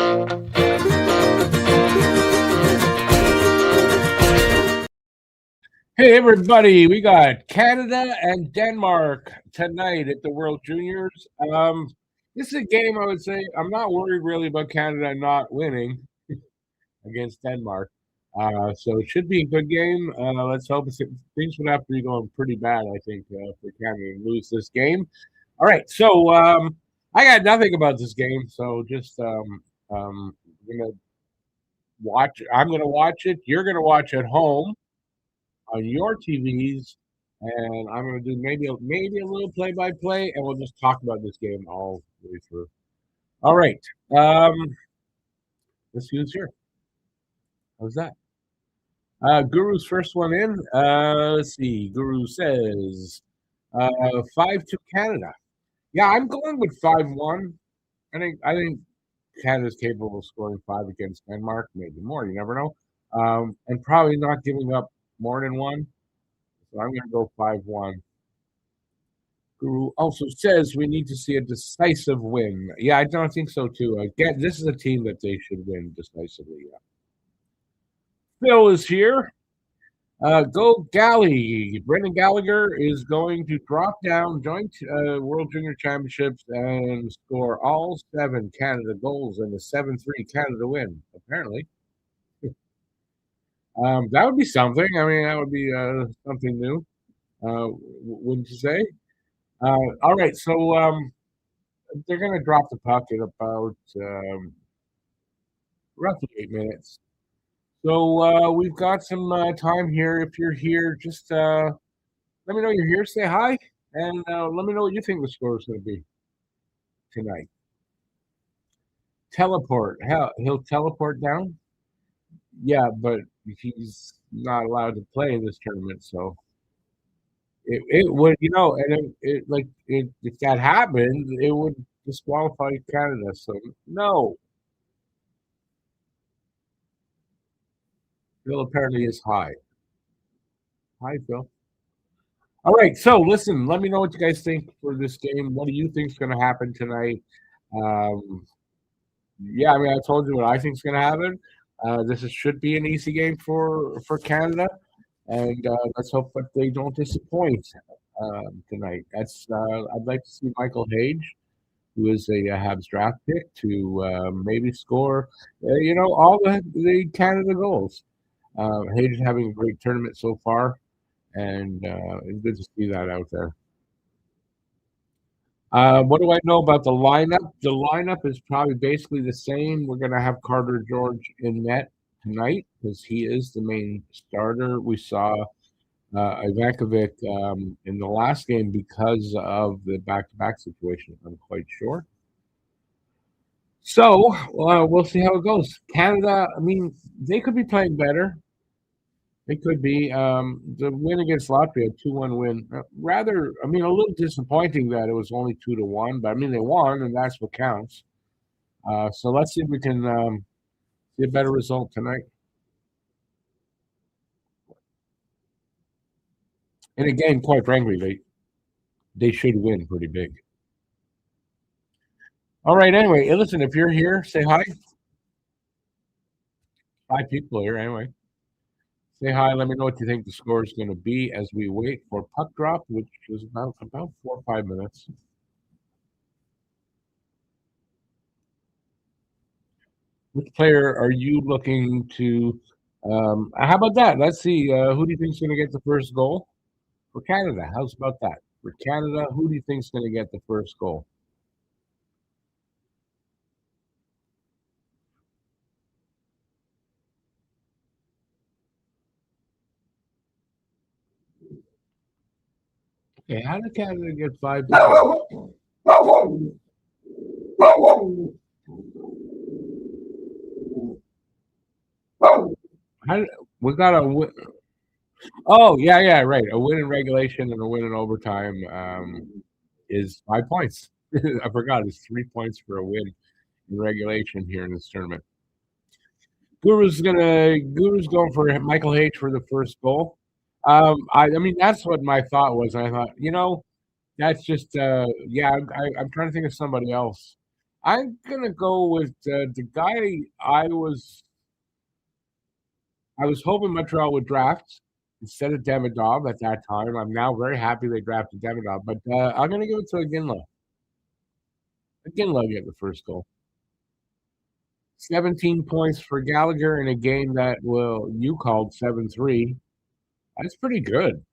Hey everybody, we got Canada and Denmark tonight at the World Juniors. This is a game I would say I'm not worried really about Canada not winning against Denmark. So it should be a good game. Let's hope things would have to be going pretty bad, I think, for Canada to lose this game. All right, so I got nothing about this game, so just gonna watch. I'm gonna watch it. You're gonna watch at home on your TVs, and I'm going to do maybe a little play-by-play, and we'll just talk about this game all the way through. All right. Let's see who's here. How's that? Guru's first one in. Let's see. Guru says 5-2 Canada. Yeah, I'm going with 5-1. I think Canada's capable of scoring 5 against Denmark, maybe more. You never know. And probably not giving up more than one. So I'm going to go 5-1. Guru also says we need to see a decisive win. Yeah, I don't think so too. Again, this is a team that they should win decisively. Yeah. Phil is here. Go Galley. Brendan Gallagher is going to drop down, join World Junior Championships, and score all 7 Canada goals in the 7-3 Canada win, apparently. That would be something. I mean, that would be something new, wouldn't you say? All right, so they're going to drop the puck in about roughly 8 minutes. So we've got some time here. If you're here, just let me know you're here. Say hi, and let me know what you think the score is going to be tonight. Teleport. He'll teleport down? Yeah, but he's not allowed to play in this tournament, so it would, and if that happened, it would disqualify Canada. So no, Phil apparently is high. Hi, Phil. All right, so listen, let me know what you guys think for this game. What do you think is going to happen tonight? Yeah, I mean, I told you what I think is going to happen. This should be an easy game for Canada, and let's hope that they don't disappoint tonight. I'd like to see Michael Hage, who is a Habs draft pick, to maybe score, all the Canada goals. Hage is having a great tournament so far, and it's good to see that out there. What do I know about the lineup? The lineup is probably basically the same. We're going to have Carter George in net tonight because he is the main starter. We saw Ivankovic in the last game because of the back-to-back situation, I'm quite sure. So we'll see how it goes. Canada, I mean, they could be playing better. It could be the win against Latvia, 2-1 win. Rather, I mean, a little disappointing that it was only 2-1, but I mean, they won, and that's what counts. So let's see if we can see a better result tonight. And again, quite frankly, they should win pretty big. All right, anyway, listen, if you're here, say hi. 5 people here, anyway. Say hi. Let me know what you think the score is going to be as we wait for puck drop, which is about 4 or 5 minutes. Which player are you looking to? How about that? Let's see. Who do you think is going to get the first goal for Canada? How's about that? For Canada, who do you think is going to get the first goal? Okay, how did Canada get 5? We got a win. Oh, yeah, right. A win in regulation and a win in overtime is 5 points. I forgot it's 3 points for a win in regulation here in this tournament. Guru's going for Michael Hage for the first goal. I mean, that's what my thought was. I thought, that's just I'm trying to think of somebody else. I'm gonna go with the guy I was hoping Montreal would draft instead of Demidov at that time. I'm now very happy they drafted Demidov, but I'm gonna give it to Aginla. Aginla get the first goal. 17 points for Gallagher in a game that you called 7-3. That's pretty good.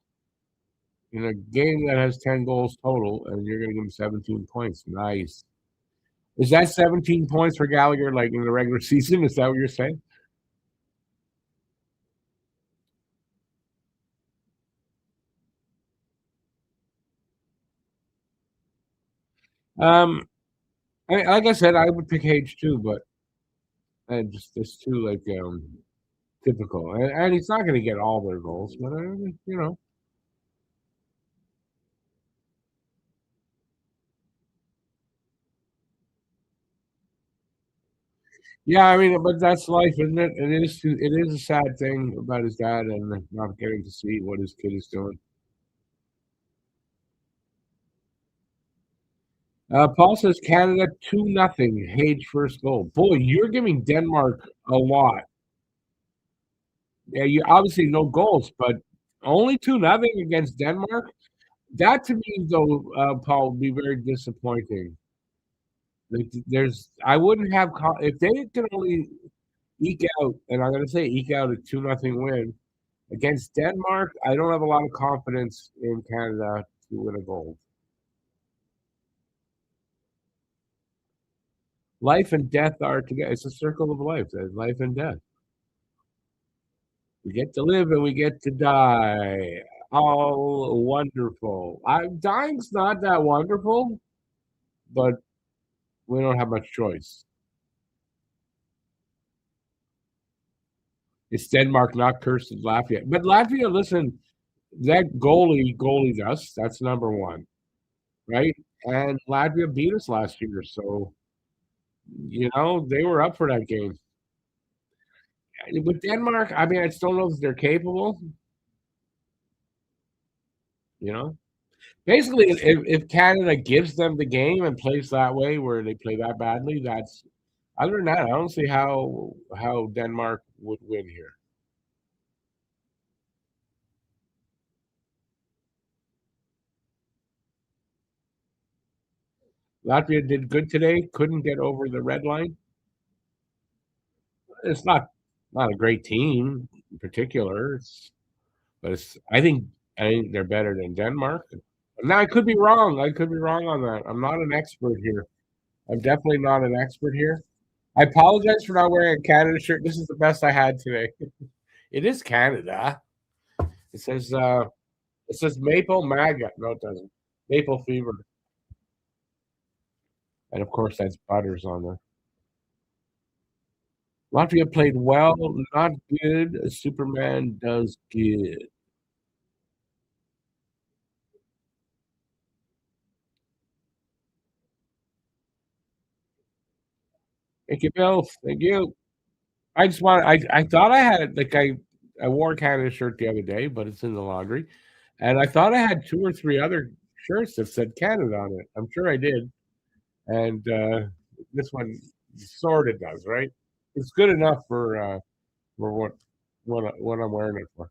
In a game that has 10 goals total, and you're gonna give him 17 points. Nice. Is that 17 points for Gallagher like in the regular season? Is that what you're saying? Um, like I said, I would pick H too, but just it's too like typical, and he's not going to get all their goals, but you know, yeah. I mean, but that's life, isn't it? It is a sad thing about his dad and not getting to see what his kid is doing. Paul says Canada 2-0. Hage first goal. Boy, you're giving Denmark a lot. Yeah, you obviously no goals, but only 2-0 against Denmark. That to me, though, Paul, would be very disappointing. Like, I wouldn't have if they could only eke out, and I'm going to say eke out a 2-0 win against Denmark. I don't have a lot of confidence in Canada to win a gold. Life and death are together. It's a circle of life. There's life and death. We get to live and we get to die. All wonderful. Dying's not that wonderful, but we don't have much choice. It's Denmark, not cursed with Latvia. But Latvia, listen, that goalied us. That's number one, right? And Latvia beat us last year, so they were up for that game. With Denmark, I mean, I still don't know if they're capable. You know, basically, if Canada gives them the game and plays that way, where they play that badly, that's other than that, I don't see how Denmark would win here. Latvia did good today. Couldn't get over the red line. It's not a great team in particular. But I think they're better than Denmark. Now I could be wrong. I could be wrong on that. I'm not an expert here. I'm definitely not an expert here. I apologize for not wearing a Canada shirt. This is the best I had today. It is Canada. It says Maple Maggot. No, it doesn't. Maple Fever. And of course that's Butters on there. Latvia played well, not good. Superman does good. Thank you, Bill. Thank you. I thought I had like I wore a Canada shirt the other day, but it's in the laundry. And I thought I had two or three other shirts that said Canada on it. I'm sure I did. And this one sort of does, right? It's good enough for what I'm wearing it for.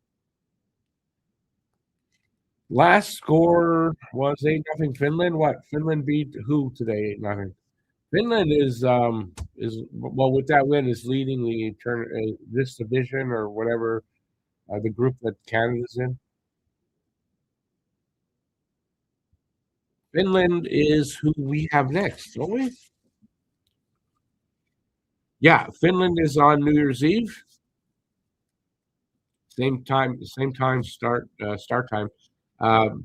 Last score was 8-0 Finland. What? Finland beat who today? 8-0. Finland is well with that win is leading the turn this division or whatever the group that Canada's in. Finland is who we have next, don't we? Yeah, Finland is on New Year's Eve. Same time start time.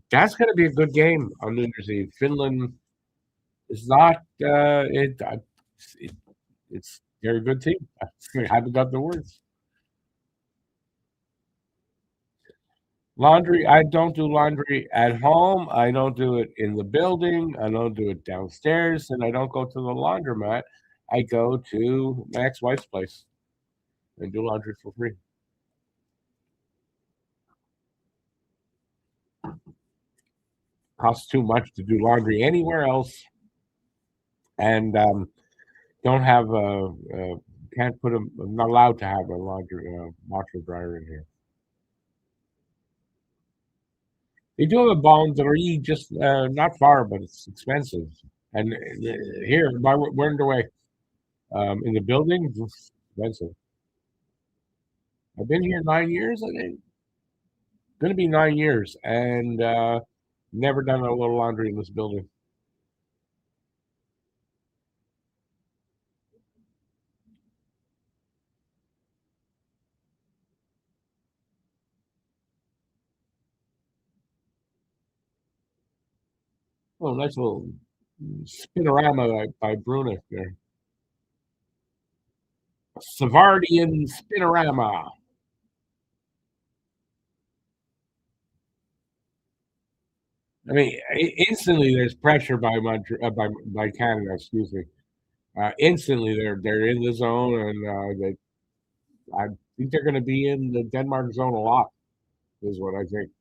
That's going to be a good game on New Year's Eve. Finland is not it, it's they're a good team. I haven't got the words. Laundry, I don't do laundry at home. I don't do it in the building. I don't do it downstairs, and I don't go to the laundromat. I go to my ex-wife's place and do laundry for free. Costs too much to do laundry anywhere else, and don't have can't put them. I'm not allowed to have a laundry washer dryer in here. They do have a Boundary just not far, but it's expensive. And here, we're underway in the building. It's expensive. I've been here 9 years. I think going to be 9 years, and never done a little laundry in this building. Oh, nice little spinorama by Brunick there. Savardian spinorama. I mean, instantly there's pressure by by Canada. Excuse me. Instantly they're in the zone, and I think they're going to be in the Denmark zone a lot. Is what I think.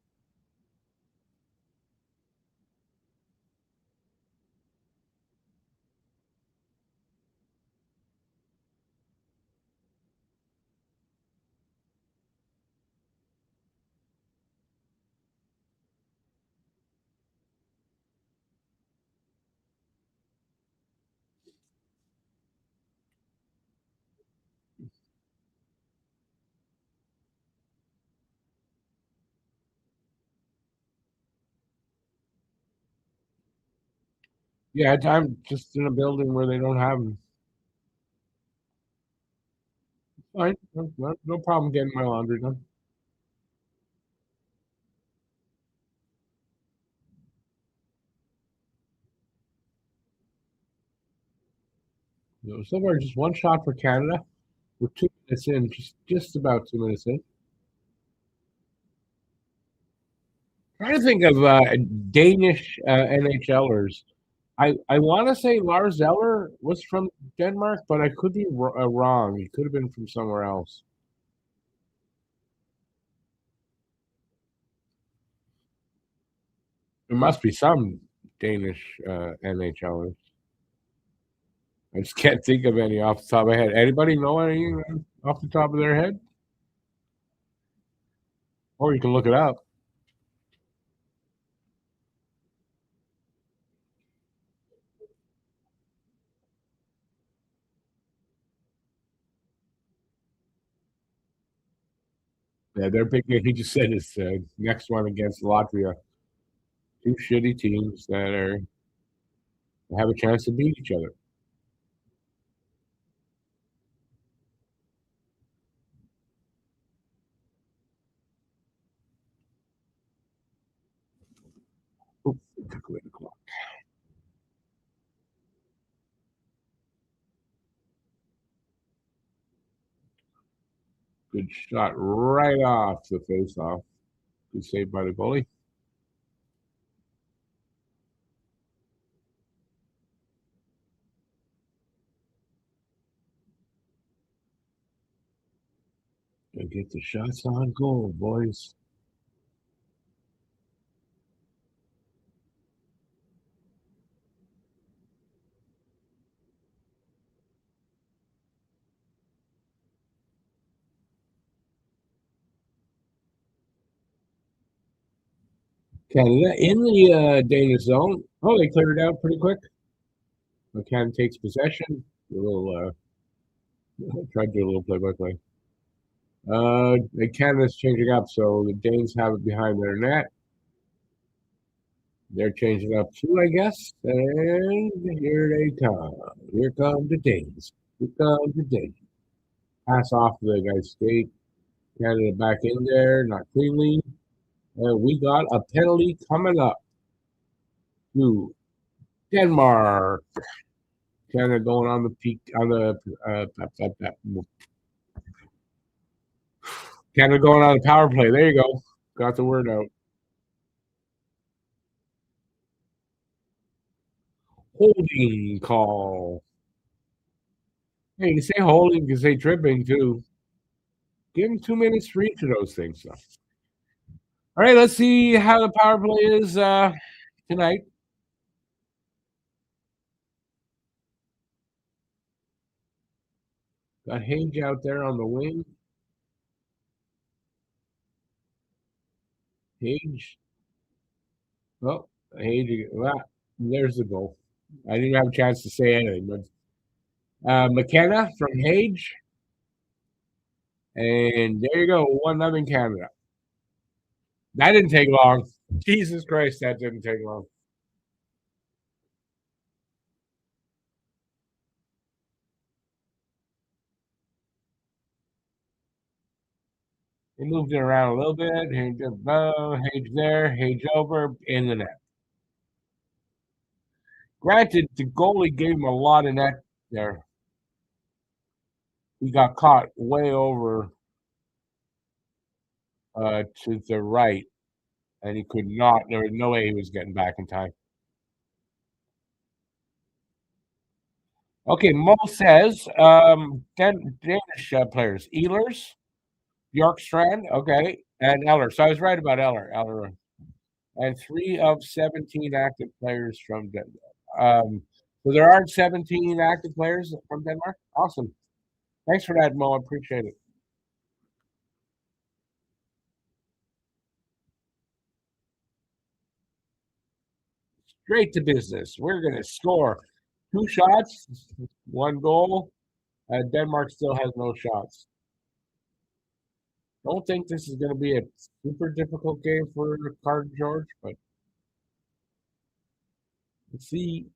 Yeah, I'm just in a building where they don't have them. Fine, no problem getting my laundry done. So far, just one shot for Canada. We're 2 minutes in, just about 2 minutes in. Trying to think of Danish NHLers. I want to say Lars Eller was from Denmark, but I could be wrong. He could have been from somewhere else. There must be some Danish NHLers. I just can't think of any off the top of my head. Anybody know any off the top of their head? Or you can look it up. Yeah, they're big. He just said his next one against Latvia. Two shitty teams that are have a chance to beat each other. Oops, it took away the clock. Good shot right off the face-off. Good save by the goalie. And get the shots on goal, boys. Canada in the Danish zone. Oh, they cleared it out pretty quick. Canada takes possession. A little tried to do a little play-by-play. Canada's changing up, so the Danes have it behind their net. They're changing up too, I guess. And here they come. Here come the Danes. Here come the Danes. Pass off the guy's skate. Canada back in there, not cleanly. We got a penalty coming up to Denmark. Canada going on the peak on the Canada going on the power play. There you go. Got the word out. Holding call. Hey, you can say holding, you can say tripping too. Give him 2 minutes for each of those things. So. All right, let's see how the power play is tonight. Got Hage out there on the wing. Hage. Oh, Hage. Well, there's the goal. I didn't have a chance to say anything, but McKenna from Hage. And there you go. 1-0 Canada. That didn't take long. Jesus Christ, that didn't take long. He moved it around a little bit. Hage above, Hage there, Hage over, in the net. Granted, the goalie gave him a lot of net there. He got caught way over to the right, and he could not. There was no way he was getting back in time. Okay, Mo says Danish players: Ehlers, Bjorkstrand, okay, and Eller. So I was right about Eller. Eller, and 3 of 17 active players from Denmark. So there are 17 active players from Denmark. Awesome. Thanks for that, Mo. I appreciate it. Straight to business. We're going to score 2 shots, 1 goal. Denmark still has no shots. Don't think this is going to be a super difficult game for Card George, but let's see.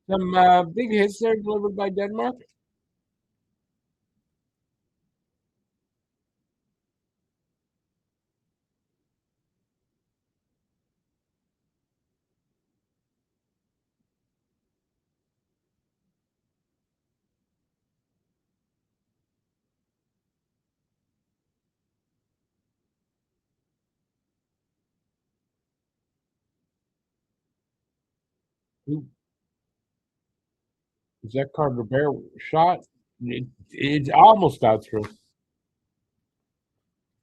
Some big hits there delivered by Denmark. Is that Carter Bear shot? It's almost out through.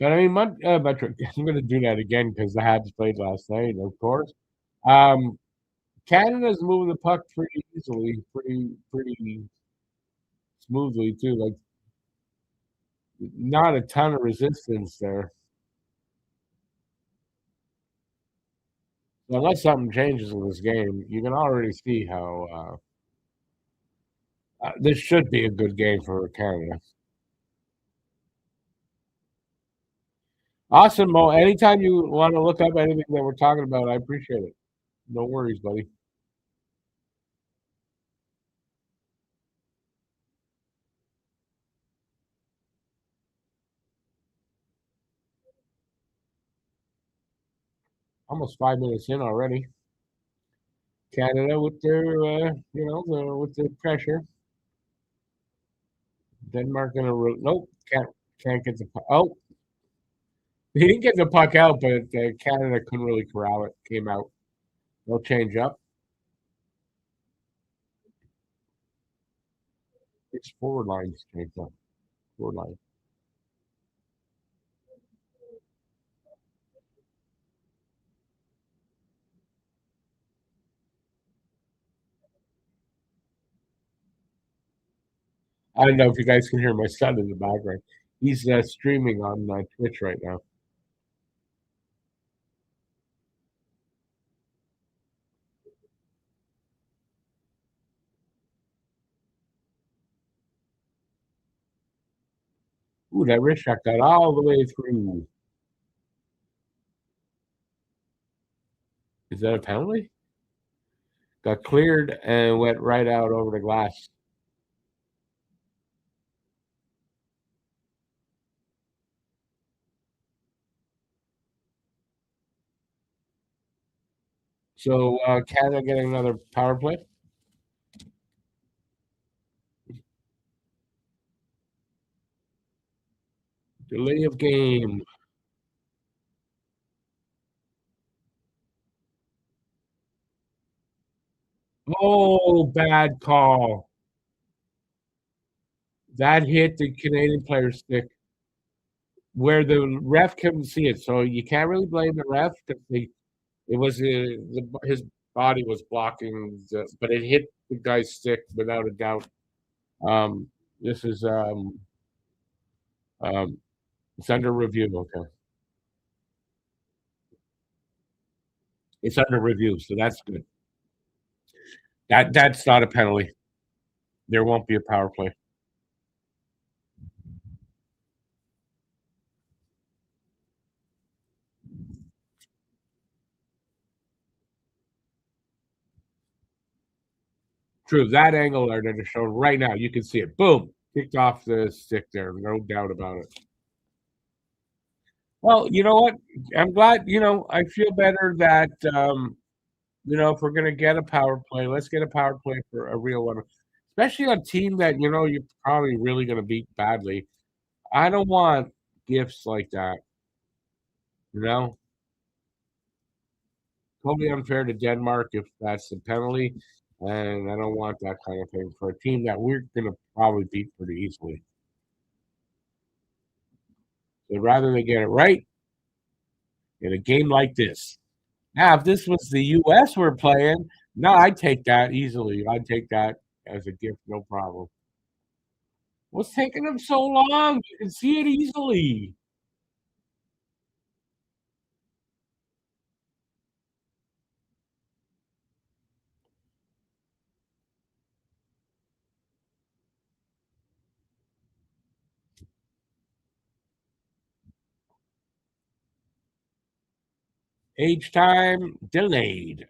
But I mean, I'm going to do that again because the Habs played last night, of course. Um, Canada's moving the puck pretty easily, pretty smoothly too. Like not a ton of resistance there. So unless something changes in this game, you can already see how this should be a good game for Canada. Awesome, Mo. Anytime you want to look up anything that we're talking about, I appreciate it. No worries, buddy. Almost 5 minutes in already. Canada with their, with the pressure. Denmark gonna nope, can't get the puck. Oh, he didn't get the puck out, but Canada couldn't really corral it. Came out. No change up. It's forward lines changed up. Forward line. I don't know if you guys can hear my son in the background. He's streaming on Twitch right now. Ooh, that wrist shot got all the way through. Is that a penalty? Got cleared and went right out over the glass. So Canada getting another power play. Delay of game. Oh, bad call. That hit the Canadian player's stick. where the ref couldn't see it, so you can't really blame the ref because it was his body was blocking, but it hit the guy's stick without a doubt. Um, this is um, it's under review. Okay, it's under review, so that's good. That's not a penalty. There won't be a power play. True, that angle that they're showing right now, you can see it. Boom, kicked off the stick there. No doubt about it. Well, you know what? I'm glad. I feel better that if we're gonna get a power play, let's get a power play for a real one, especially on a team that you're probably really gonna beat badly. I don't want gifts like that. You know, totally unfair to Denmark if that's the penalty, and I don't want that kind of thing for a team that we're gonna probably beat pretty easily. So rather than get it right in a game like this. Now, if this was the U.S. we're playing, no, I'd take that easily. I'd take that as a gift, no problem. What's taking them so long? You can see it easily. Age time delayed.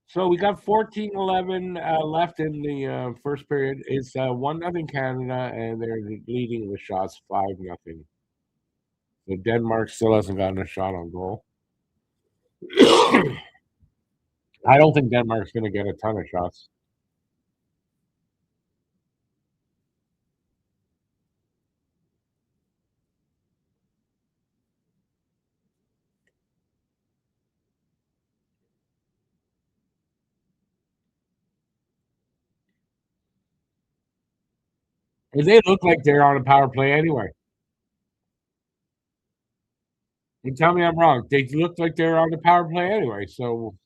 So we got 14-11 left in the first period. It's 1-0 Canada, and they're leading the shots 5-0. So Denmark still hasn't gotten a shot on goal. I don't think Denmark's going to get a ton of shots. And they look like they're on a power play anyway. And tell me I'm wrong. They look like they're on the power play anyway. So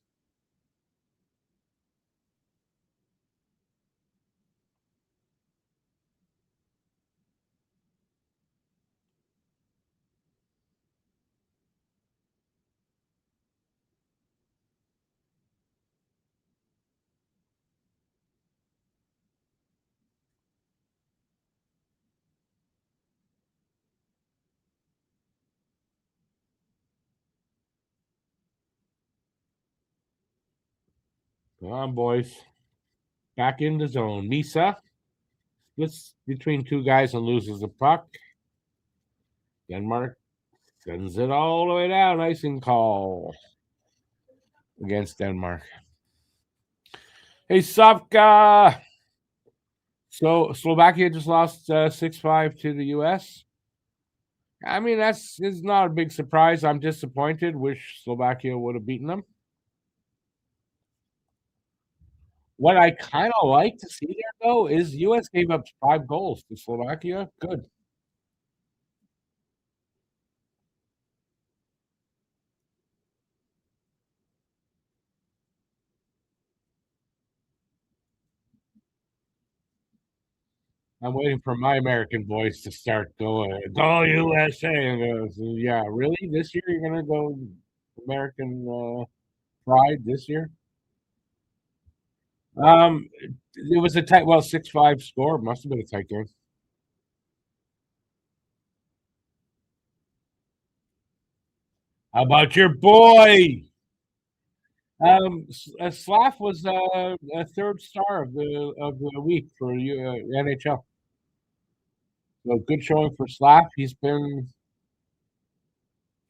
come on, boys. Back in the zone. Misa splits between two guys and loses the puck. Denmark sends it all the way down. Icing call against Denmark. Hey, Savka. So Slovakia just lost 6-5 to the U.S. I mean, that's is not a big surprise. I'm disappointed. Wish Slovakia would have beaten them. What I kind of like to see there, though, is U.S. gave up 5 goals to Slovakia. Good. I'm waiting for my American voice to start going, go USA. And goes, yeah, really? This year you're going to go American pride this year? It was a tight, 6-5 score. Must have been a tight game. How about your boy? Slav was a third star of the week for NHL. So good showing for Slav. He's been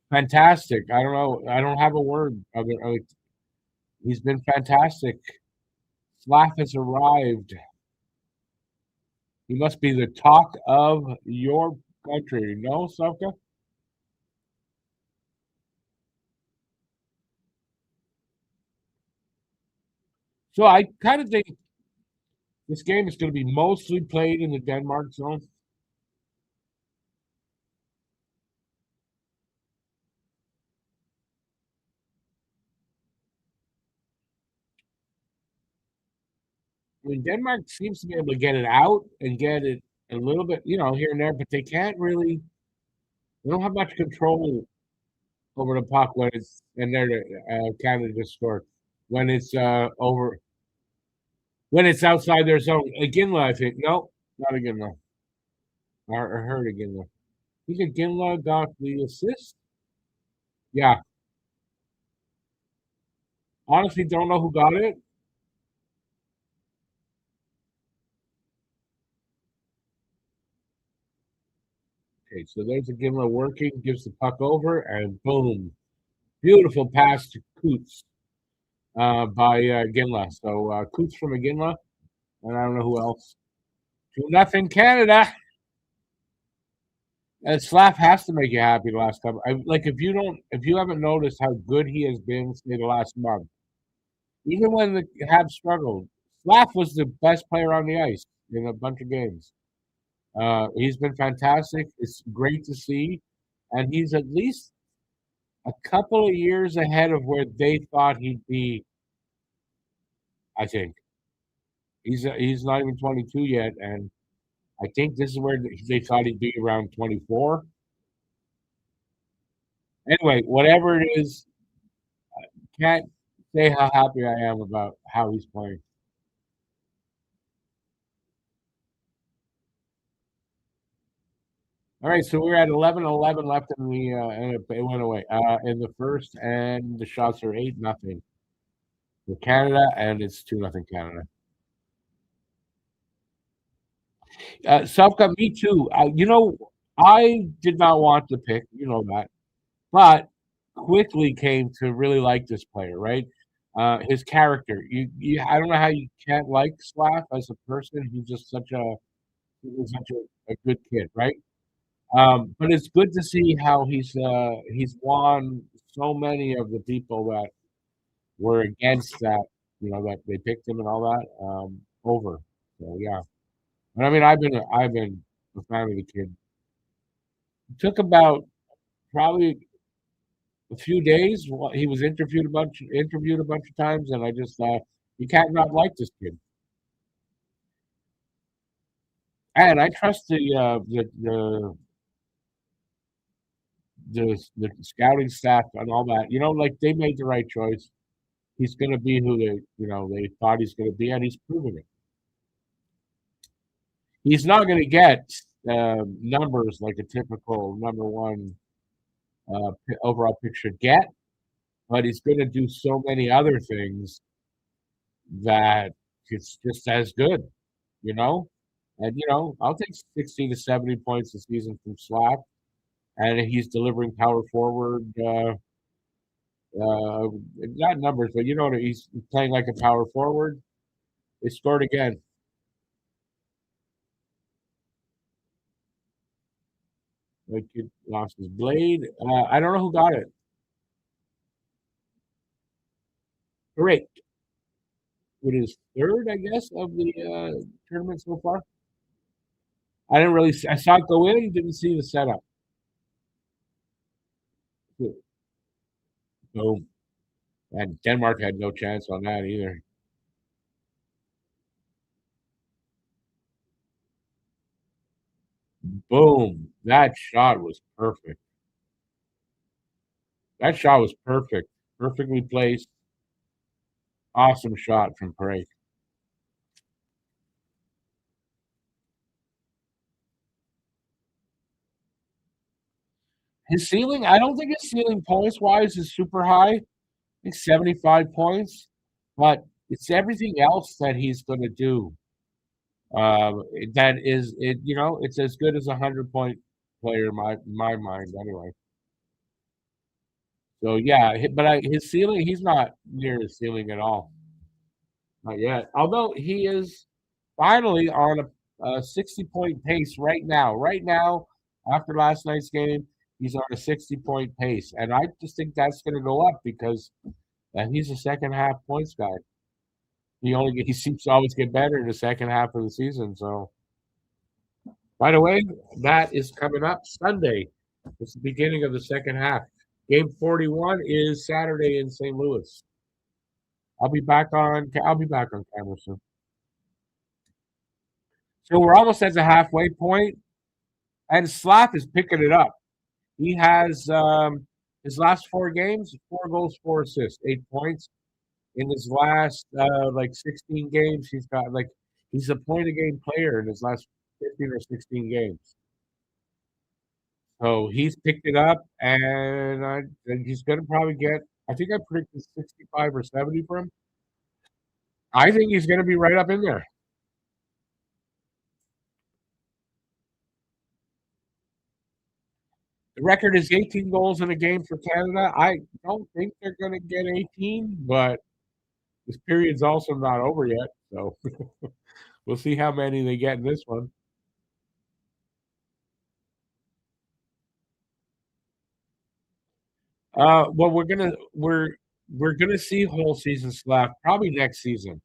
fantastic. I don't know. I don't have a word of it. He's been fantastic. Slav has arrived. He must be the talk of your country. No, Sofka? So I kind of think This game is going to be mostly played in the Denmark zone. I mean, Denmark seems to be able to get it out and get it a little bit, here and there, but they can't really. They don't have much control over the puck when it's and they're Canada just scored when it's over when it's outside their zone. Ginla, I think. No, not a Ginla. I heard a Ginla. I think Ginla got the assist. Yeah, honestly, don't know who got it. Okay, so there's a Ginla working, gives the puck over, and boom, beautiful pass to Coots by Ginla. So Coots from a Ginla, and I don't know who else. 2-0 Canada. And Slav has to make you happy the last couple. Like if you haven't noticed how good he has been say the last month, even when the Habs struggled, Slav was the best player on the ice in a bunch of games. He's been fantastic. It's great to see, and he's at least a couple of years ahead of where they thought he'd be. I think he's not even 22 yet, and I think this is where they thought he'd be around 24. Anyway, whatever it is, can't say how happy I am about how he's playing. All right, so we're at 11-11 left in the and it went away in the first, and the shots are 8-0 for Canada, and it's 2-0 Canada. Self-cut, me too. I did not want to pick, that, but quickly came to really like this player, right? His character. I don't know how you can't like Slav as a person. He's such a good kid, right? But it's good to see how he's won so many of the people that were against that, that they picked him and all that over. So yeah, and I mean I've been a fan of the kid. It took about probably a few days. He was interviewed a bunch of times, and I just thought you can't not like this kid. And I trust the scouting staff and all that. Like they made the right choice. He's going to be who they thought he's going to be, and he's proving it. He's not going to get numbers like a typical number one overall pick should get, but he's going to do so many other things that it's just as good, you know. And I'll take 60 to 70 points a season from Slack, and he's delivering power forward. Not numbers, but he's playing like a power forward. They scored again. Like kid lost his blade. I don't know who got it. Great. With his third, I guess, of the tournament so far. I didn't really. I saw it go in. Didn't see the setup. So, and Denmark had no chance on that either. Boom! That shot was perfect. That shot was perfect. Perfectly placed. Awesome shot from Prey. His ceiling, I don't think his ceiling points wise is super high. I think 75 points, but it's everything else that he's going to do. That is it. It's as good as a 100-point player in my mind, anyway. So yeah, but his ceiling, he's not near his ceiling at all. Not yet. Although he is finally on a 60-point pace right now. Right now, after last night's game, he's on a 60-point pace, and I just think that's going to go up because he's a second half points guy. He seems to always get better in the second half of the season. So, by the way, that is coming up Sunday. It's the beginning of the second half. Game 41 is Saturday in St. Louis. I'll be back on camera soon. So we're almost at the halfway point, and Slap is picking it up. He has his last 4 games, 4 goals, 4 assists, 8 points. In his last 16 games, he's a point a game player in his last 15 or 16 games. So he's picked it up, and he's going to probably get. I think I predicted 65 or 70 for him. I think he's going to be right up in there. The record is 18 goals in a game for Canada. I don't think they're going to get 18, but this period's also not over yet. So we'll see how many they get in this one. Well, we're gonna see whole season Slap probably next season.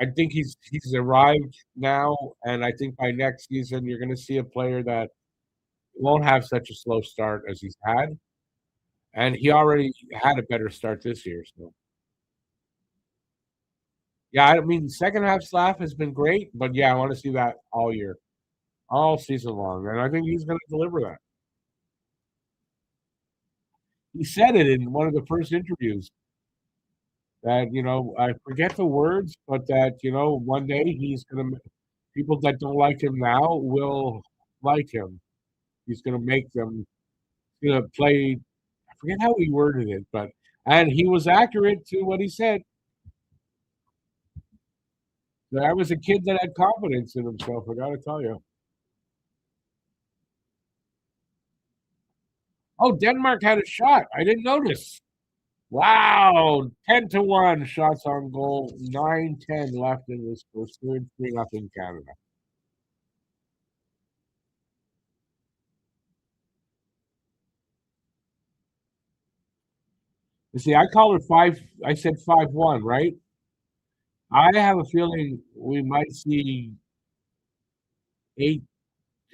I think he's arrived now, and I think by next season you're gonna see a player that won't have such a slow start as he's had, and he already had a better start this year. So yeah, I mean second half Slap has been great, but yeah, I want to see that all year, all season long, and I think he's gonna deliver that. He said it in one of the first interviews that I forget the words, but that one day he's gonna people that don't like him now will like him. He's gonna make them gonna play. I forget how he worded it, and he was accurate to what he said. I was a kid that had confidence in himself. I got to tell you. Oh, Denmark had a shot. I didn't notice. Wow, 10-1 shots on goal, 9-10 left in this first third, 3-0 Canada. You see, I called it 5. I said 5-1, right? I have a feeling we might see 8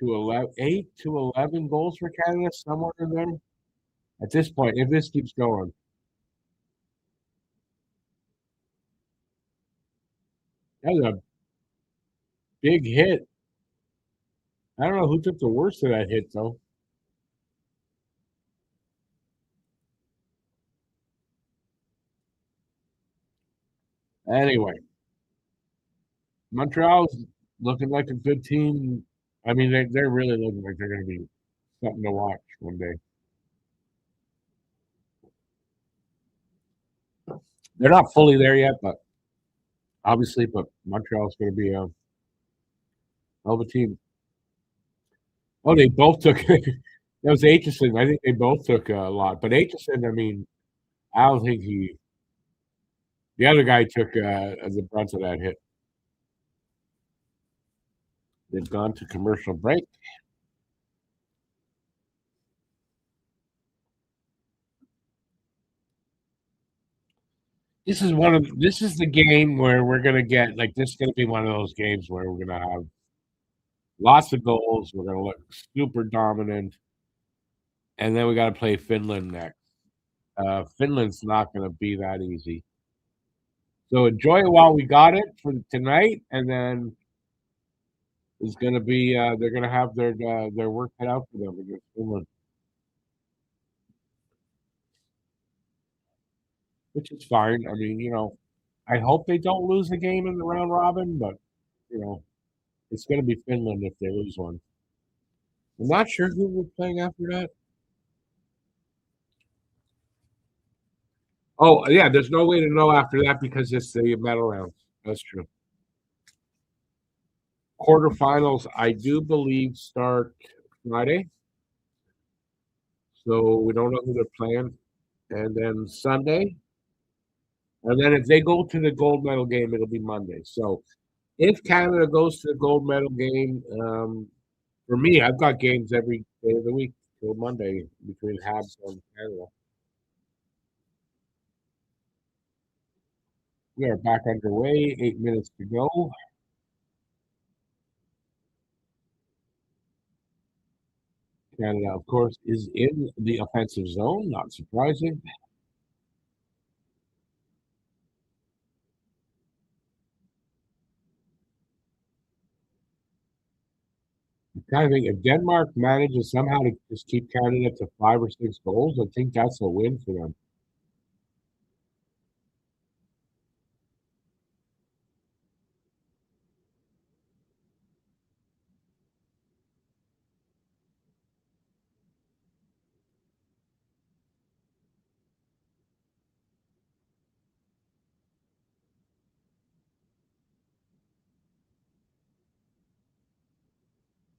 to 11 goals for Canada, somewhere in there. At this point, if this keeps going. That was a big hit. I don't know who took the worst of that hit, though. Anyway, Montreal's looking like a good team. I mean, they're really looking like they're going to be something to watch one day. They're not fully there yet, but obviously, Montreal's going to be a hell of a team. Oh, they both took that was Aitchison. I think they both took a lot, but Aitchison, I mean, I don't think the other guy took the brunt of that hit. They've gone to commercial break. This is the game where we're gonna get this is gonna be one of those games where we're gonna have lots of goals. We're gonna look super dominant, and then we got to play Finland next. Finland's not gonna be that easy. So enjoy it while we got it for tonight, and then it's gonna be they're gonna have their work cut out for them against Finland, which is fine. I mean, I hope they don't lose a game in the round robin, but you know, it's gonna be Finland if they lose one. I'm not sure who we're playing after that. Oh yeah, there's no way to know after that because it's the medal rounds. That's true. Quarterfinals, I do believe, start Friday, so we don't know who they're playing, and then Sunday, and then if they go to the gold medal game, it'll be Monday. So if Canada goes to the gold medal game, for me, I've got games every day of the week till Monday between Habs and Canada. We are back underway. 8 minutes to go. Canada, of course, is in the offensive zone. Not surprising. Kind of think if Denmark manages somehow to just keep Canada to 5 or 6 goals, I think that's a win for them.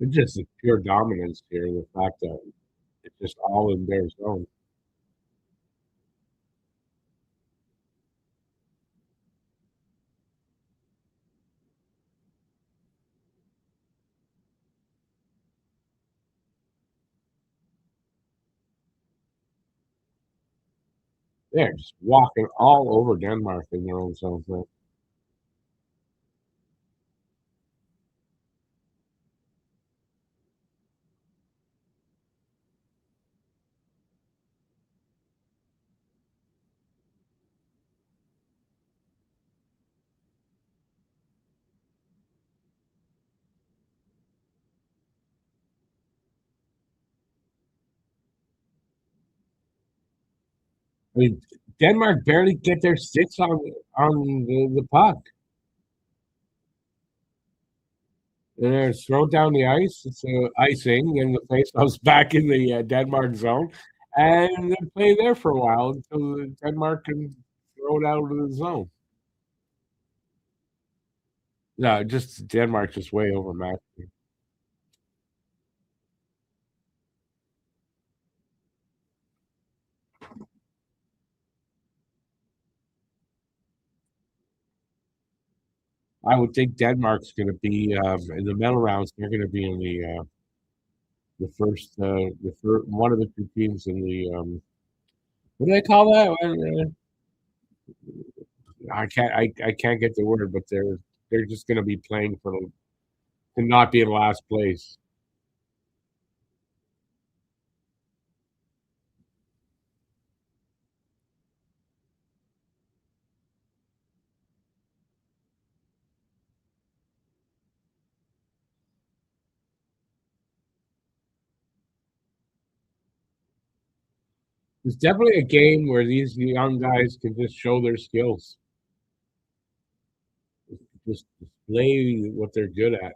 It's just a pure dominance here. The fact that it's just all in their zone. They're just walking all over Denmark in their own zone. So I mean, Denmark barely get their sticks on the puck. And they're thrown down the ice. It's icing, and the face goes back in the Denmark zone, and then play there for a while until Denmark can throw it out of the zone. No, just Denmark just way overmatched. I would think Denmark's going to be in the medal rounds. They're going to be in the first one of the two teams in the what do they call that? I can't get the word, but they're just going to be playing to not be in last place. It's definitely a game where these young guys can just show their skills, just display what they're good at.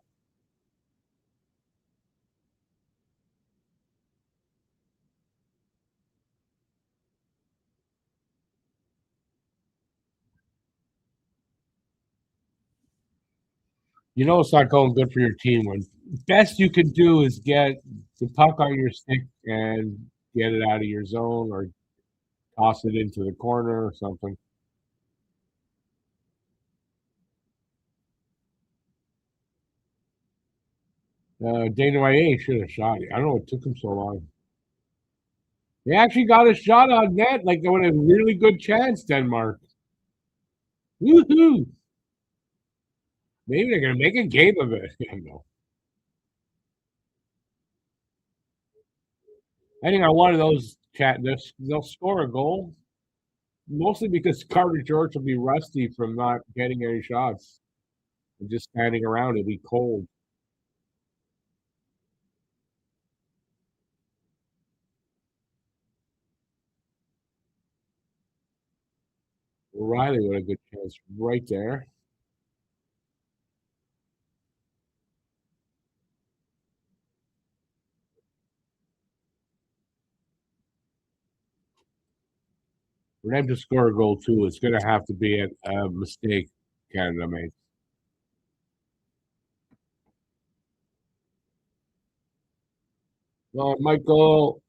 You know it's not going good for your team when best you can do is get the puck on your stick and get it out of your zone or toss it into the corner or something. Dana White should have shot it. I don't know what took him so long. They actually got a shot on net, like they would have a really good chance, Denmark. Woohoo! Maybe they're gonna make a game of it. No. I think on one of those they'll score a goal, mostly because Carter George will be rusty from not getting any shots and just standing around. It'll be cold. Riley with a good chance right there. For them to score a goal too, it's going to have to be a mistake Canada makes. Well, Michael,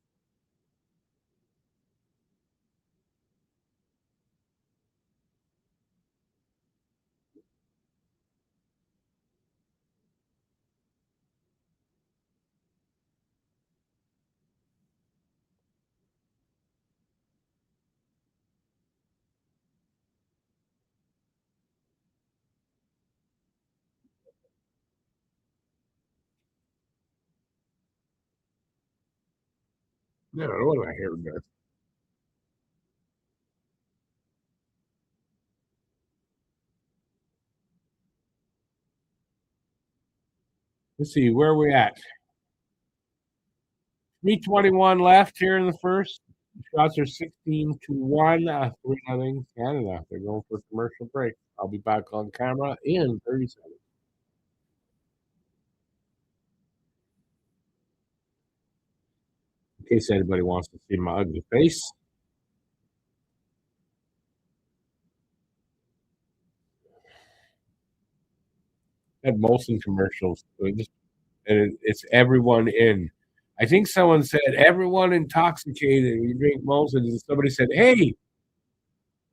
No, what I hear that. Let's see, where are we at? 3:21 left here in the first. Shots are 16-1, 3-0 Canada. They're going for a commercial break. I'll be back on camera in 30 seconds. In case anybody wants to see my ugly face. Had Molson commercials. It's everyone in. I think someone said everyone intoxicated. You drink Molson, and somebody said, "Hey,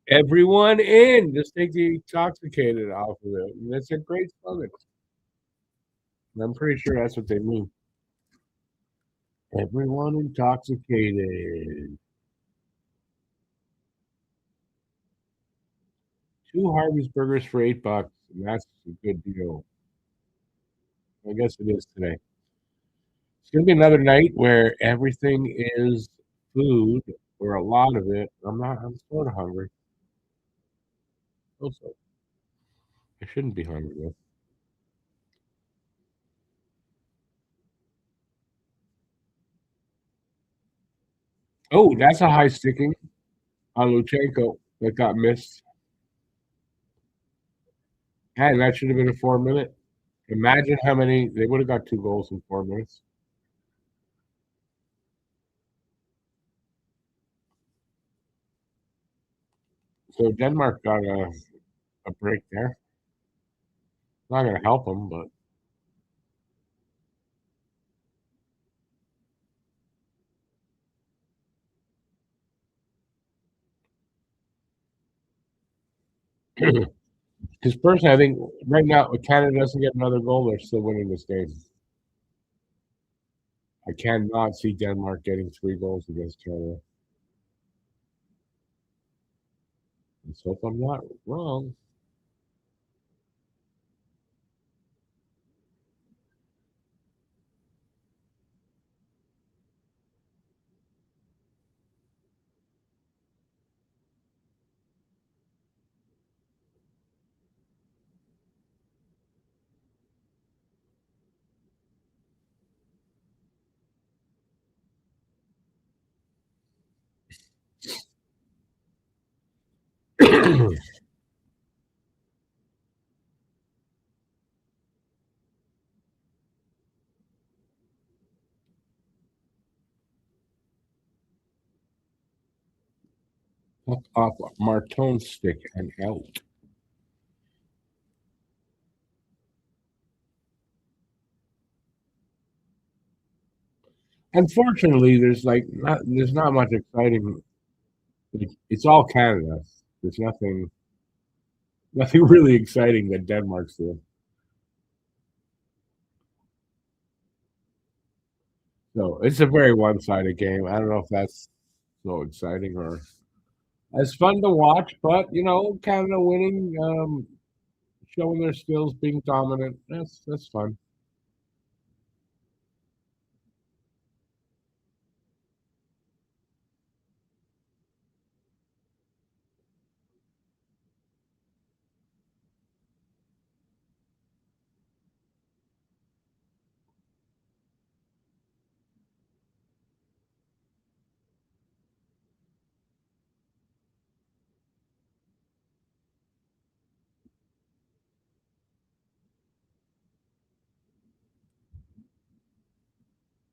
everyone in. Just take the intoxicated off of it." And that's a great slogan. And I'm pretty sure that's what they mean. Everyone intoxicated. Two Harvey's burgers for $8. And that's a good deal. I guess it is today. It's gonna be another night where everything is food, or a lot of it. I'm sort of hungry. Also, I shouldn't be hungry though. Oh, that's a high sticking on Luchenko that got missed. And that should have been a 4 minute. Imagine how many they would have got 2 goals in 4 minutes. So Denmark got a break there. Not going to help them, but because personally, I think right now, if Canada doesn't get another goal, they're still winning this game. I cannot see Denmark getting 3 goals against Canada. Let's hope I'm not wrong. Puck off Marton's stick and out. Unfortunately, there's not much exciting. It's all Canada. There's nothing really exciting that Denmark's doing. So it's a very one-sided game. I don't know if that's so exciting or as fun to watch, but Canada winning, showing their skills, being dominant. That's fun.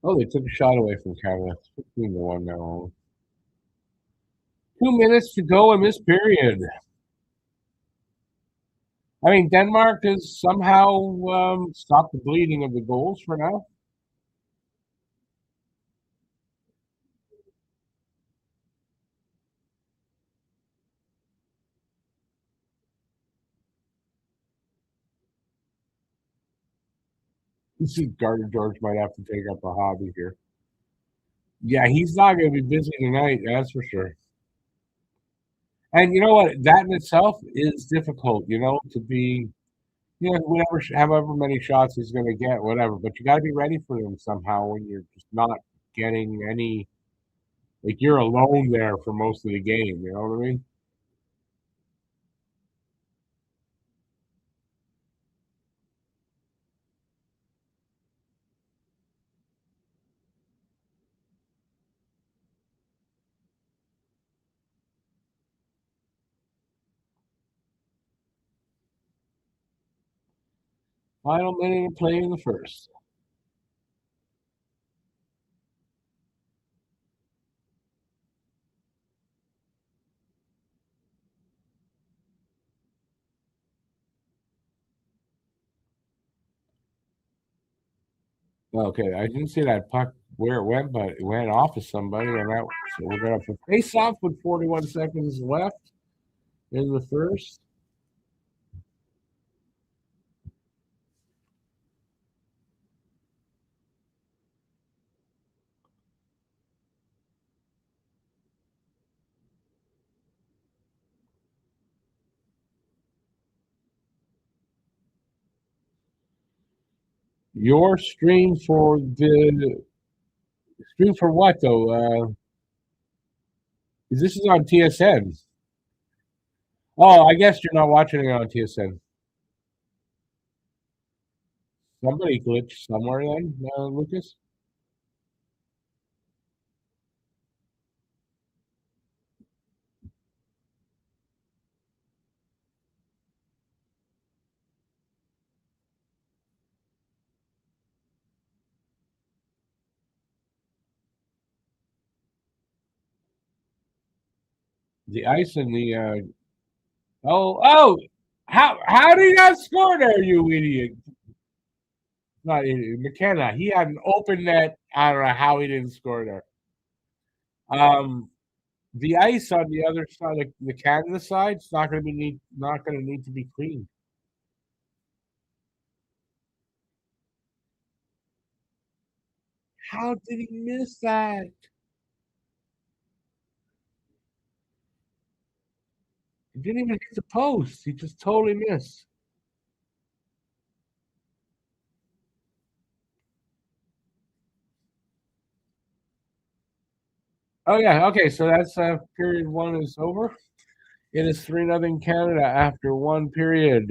Oh, they took a shot away from Canada. It's 15-1 now. 2 minutes to go in this period. I mean, Denmark has somehow stopped the bleeding of the goals for now. You see, Gardner George might have to take up a hobby here. Yeah, he's not going to be busy tonight, that's for sure. And you know what? That in itself is difficult, to be, whatever, however many shots he's going to get, whatever. But you got to be ready for them somehow when you're just not getting any. Like you're alone there for most of the game. You know what I mean? Final minute of play in the first. Okay, I didn't see that puck where it went, but it went off of somebody, and that so we're gonna have to face off with 41 seconds left in the first. Your stream for what though? This is on TSN. Oh, I guess you're not watching it on TSN. Somebody glitched somewhere then, Lucas. The ice and the oh, how did he not score there, you idiot? Not idiot, McKenna. He had an open net. I don't know how he didn't score there. The ice on the other side, like the Canada side, it's not going to need to be cleaned. How did he miss that? He didn't even hit the post. He just totally missed. Oh yeah, okay. So that's period one is over. It is 3-0 Canada after one period.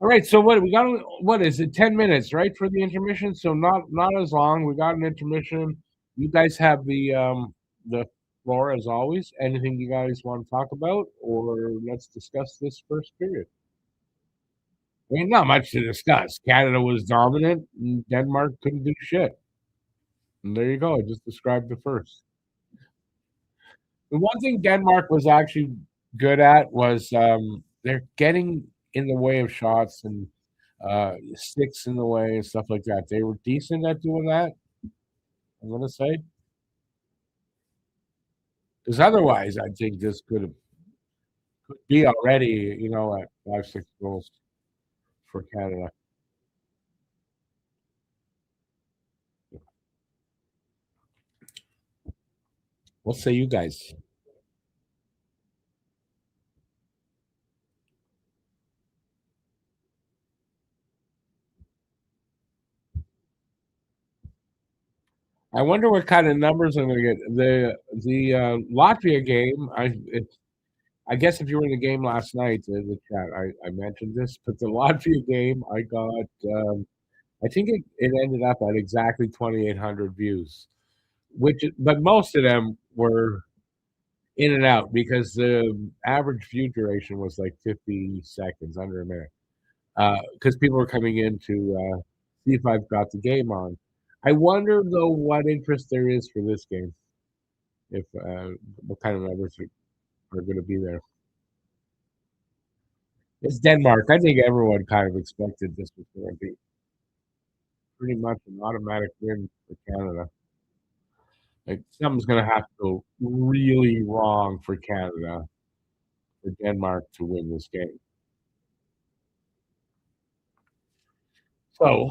All right, so what we got? What is it? 10 minutes, right, for the intermission? So not as long. We got an intermission. You guys have the floor as always. Anything you guys want to talk about, or let's discuss this first period? I mean, not much to discuss. Canada was dominant, and Denmark couldn't do shit. And there you go. I just described the first. The one thing Denmark was actually good at was they're getting in the way of shots and sticks in the way and stuff like that. They were decent at doing that, I'm gonna say. Because otherwise, I think this could be already, at 5-6 goals for Canada. What say you guys? I wonder what kind of numbers I'm gonna get. The Latvia game, I guess if you were in the game last night, the chat, I mentioned this, but the Latvia game, I got, I think it ended up at exactly 2,800 views, but most of them were in and out because the average view duration was like 50 seconds, under a minute, because people were coming in to see if I've got the game on. I wonder though what interest there is for this game, if what kind of numbers are going to be there. It's Denmark. I think everyone kind of expected this was going to be pretty much an automatic win for Canada. Like something's going to have to go really wrong for Canada for Denmark to win this game. So,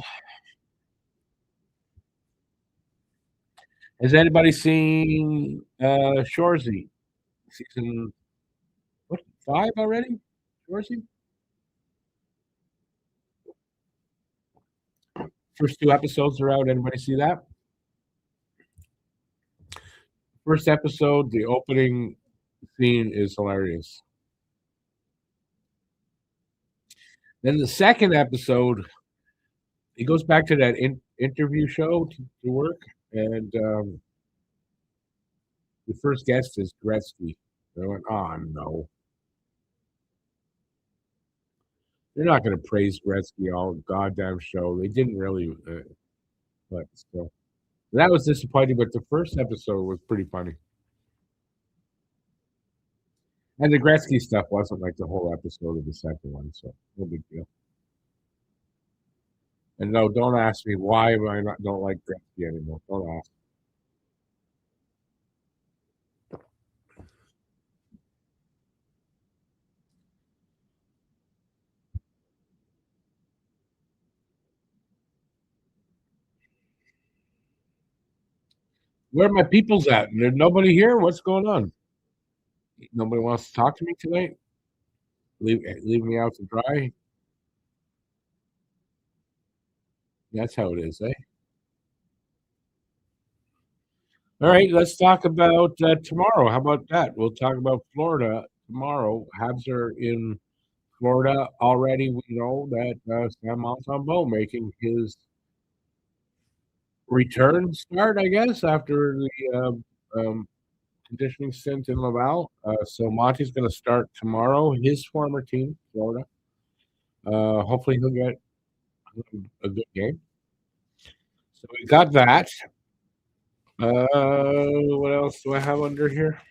has anybody seen Shorzy season what 5 already? Shorzy first 2 episodes are out. Anybody see that? First episode, the opening scene is hilarious. Then the second episode, he goes back to that interview show to work, and the first guest is Gretzky. I went, oh no, they're not going to praise Gretzky all goddamn show. They didn't really, but still, that was disappointing. But the first episode was pretty funny, and the Gretzky stuff wasn't like the whole episode of the second one, so no big deal. And no, don't ask me why I don't like Gretzky anymore. Don't ask. Where are my peoples at? There's nobody here. What's going on? Nobody wants to talk to me tonight. Leave me out to dry. That's how it is, eh? All right, let's talk about tomorrow. How about that? We'll talk about Florida tomorrow. Habs are in Florida already. We know that Sam Montembeault making his return start, I guess, after the conditioning stint in Laval. So Monty's going to start tomorrow. His former team, Florida. Hopefully he'll get a good game. So we got that. What else do I have under here?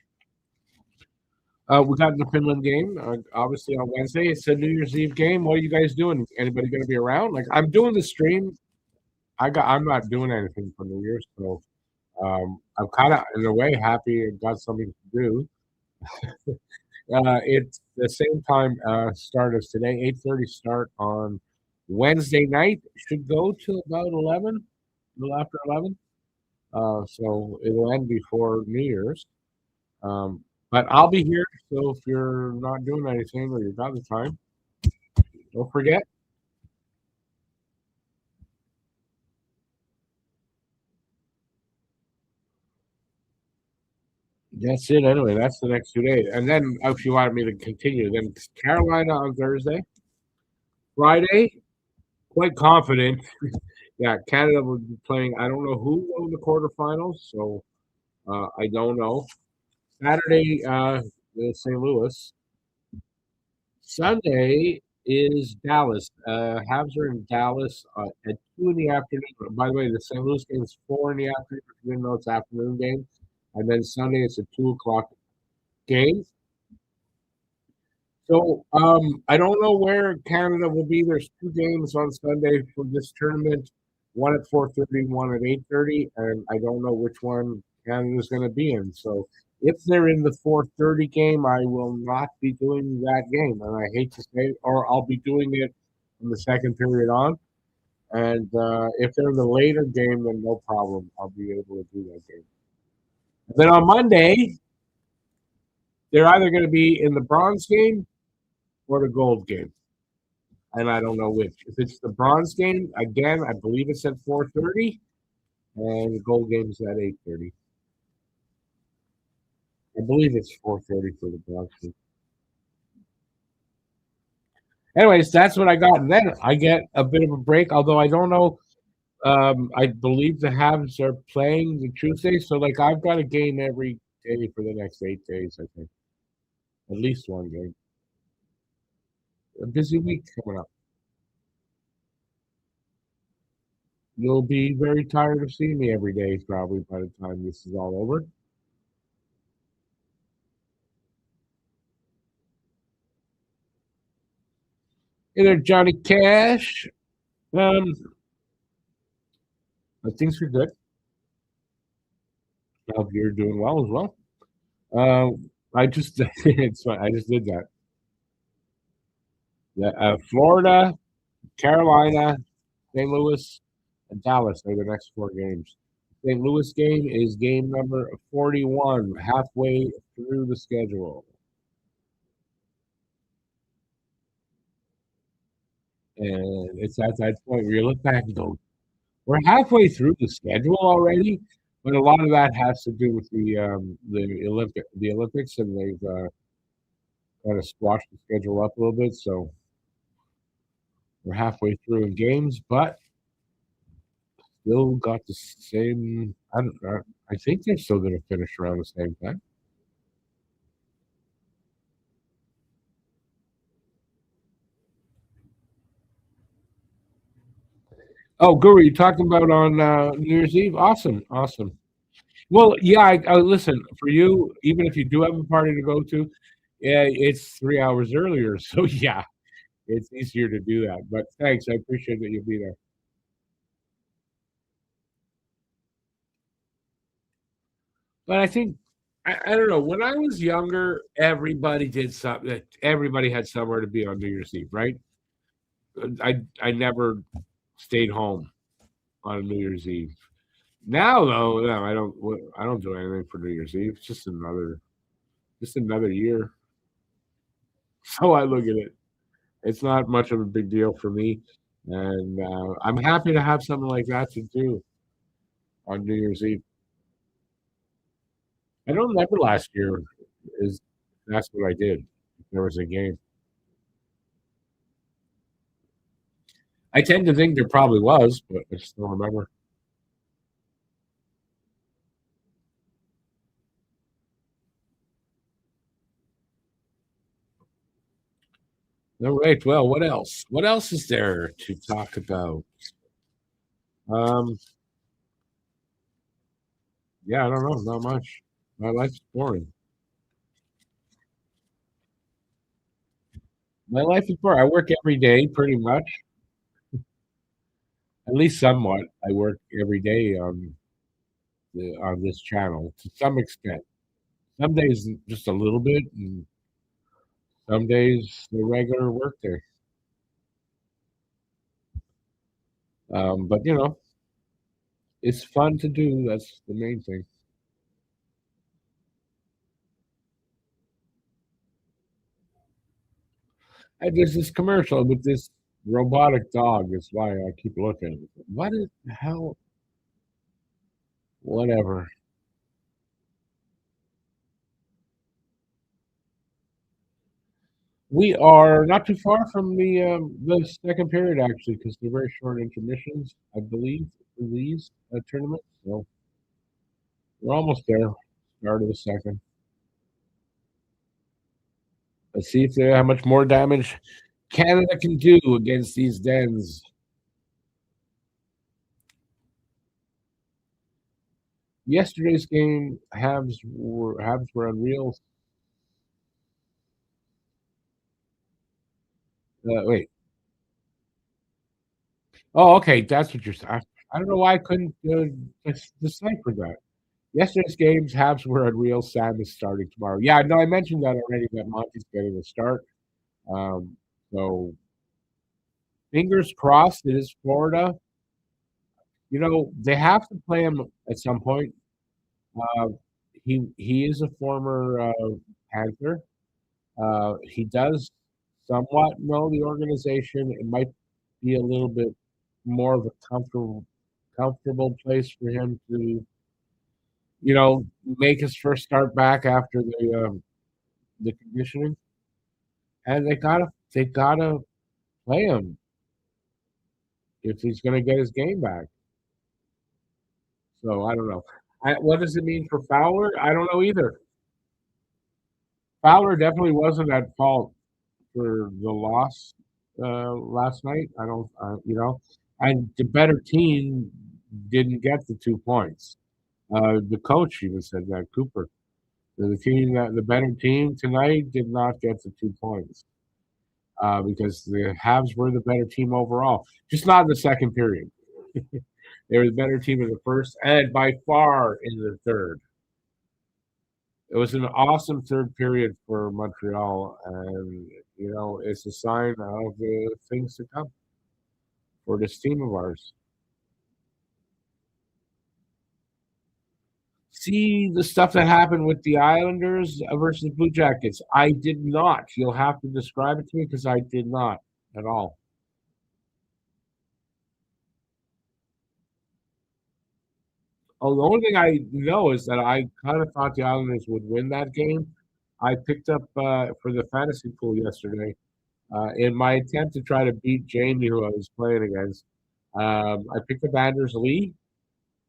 We got the Finland game, obviously on Wednesday. It's a New Year's Eve game. What are you guys doing? Anybody going to be around? Like I'm doing the stream. I'm not doing anything for New Year's, so I'm kind of in a way happy and got something to do. It's the same time start as today, 8:30 start on Wednesday night. Should go to about 11, a little after 11. So it'll end before New Year's. But I'll be here. So if you're not doing anything or you've got the time, don't forget. That's it anyway. That's the next 2 days. And then if you wanted me to continue, then Carolina on Thursday. Friday, quite confident. Yeah, Canada will be playing. I don't know who won the quarterfinals, so I don't know. Saturday, St. Louis. Sunday is Dallas. Habs are in Dallas at 2 in the afternoon. By the way, the St. Louis game is 4 in the afternoon. If you didn't know, it's afternoon game. And then Sunday, it's a 2 o'clock game. So I don't know where Canada will be. There's 2 games on Sunday for this tournament. One at 4:30, one at 8:30, and I don't know which one Canada's going to be in. So if they're in the 4:30 game, I will not be doing that game, and I hate to say it, or I'll be doing it from the second period on. And if they're in the later game, then no problem. I'll be able to do that game. And then on Monday, they're either going to be in the bronze game or the gold game. And I don't know which. If it's the bronze game, again, I believe it's at 4:30, and the gold game is at 8:30. I believe it's 4:30 for the bronze game. Anyways, that's what I got. And then I get a bit of a break, although I don't know. I believe the Habs are playing the Tuesday, so like I've got a game every day for the next 8 days, I think. At least one game. A busy week coming up. You'll be very tired of seeing me every day, probably by the time this is all over. Hey there, Johnny Cash. Things are good. I hope you're doing well as well. I just it's fine. I just did that. Yeah, Florida, Carolina, St. Louis, and Dallas are the next 4 games. St. Louis game is game number 41, halfway through the schedule. And it's at that point where you look back and go, we're halfway through the schedule already. But a lot of that has to do with the Olympics, and they've kind of squashed the schedule up a little bit. So we're halfway through in games, but still got the same. I don't know. I think they're still going to finish around the same time. Oh, Guru, you talking about on New Year's Eve? Awesome, awesome. Well, yeah. I listen for you. Even if you do have a party to go to, yeah, it's 3 hours earlier. So yeah, it's easier to do that. But thanks, I appreciate that you'll be there. But I think I don't know. When I was younger, everybody did something. Everybody had somewhere to be on New Year's Eve, right? I never stayed home on New Year's Eve. Now though, no, I don't do anything for New Year's Eve. It's just another year. So I look at it. It's not much of a big deal for me, and I'm happy to have something like that to do on New Year's Eve. I don't remember last year. Is That's what I did. There was a game. I tend to think there probably was, but I just don't remember. All right. Well, what else? What else is there to talk about? Um, yeah, I don't know. Not much. My life's boring. My life is boring. I work every day, pretty much, at least somewhat. I work every day on this channel to some extent. Some days just a little bit, and some days the regular work day. But it's fun to do. That's the main thing. And there's this commercial with this robotic dog. Is why I keep looking. What is the hell? Whatever. We are not too far from the second period actually, because they're very short intermissions, I believe, for these tournaments. So we're almost there. Start of the second. Let's see if they how much more damage Canada can do against these Dens. Yesterday's game, Habs were unreal. Wait. Oh, okay. That's what you're saying. I don't know why I couldn't decipher that. Yesterday's games, Habs were unreal. Sam is starting tomorrow. Yeah, no, I mentioned that already. That Monty's getting a start. Um, so fingers crossed. It is Florida. They have to play him at some point. Uh, he is a former Panther. He does somewhat know the organization. It might be a little bit more of a comfortable place for him to, make his first start back after the conditioning. And they gotta play him if he's going to get his game back. So I don't know. What does it mean for Fowler? I don't know either. Fowler definitely wasn't at fault for the loss last night. I don't, and the better team didn't get the 2 points. The coach even said that Cooper, the better team tonight did not get the 2 points because the Habs were the better team overall, just not in the second period. They were the better team in the first and by far in the third. It was an awesome third period for Montreal, and it's a sign of things to come for this team of ours. See the stuff that happened with the Islanders versus Blue Jackets. I did not. You'll have to describe it to me because I did not at all. Oh, the only thing I know is that I kind of thought the Islanders would win that game. I picked up for the fantasy pool yesterday in my attempt to try to beat Jamie, who I was playing against. I picked up Anders Lee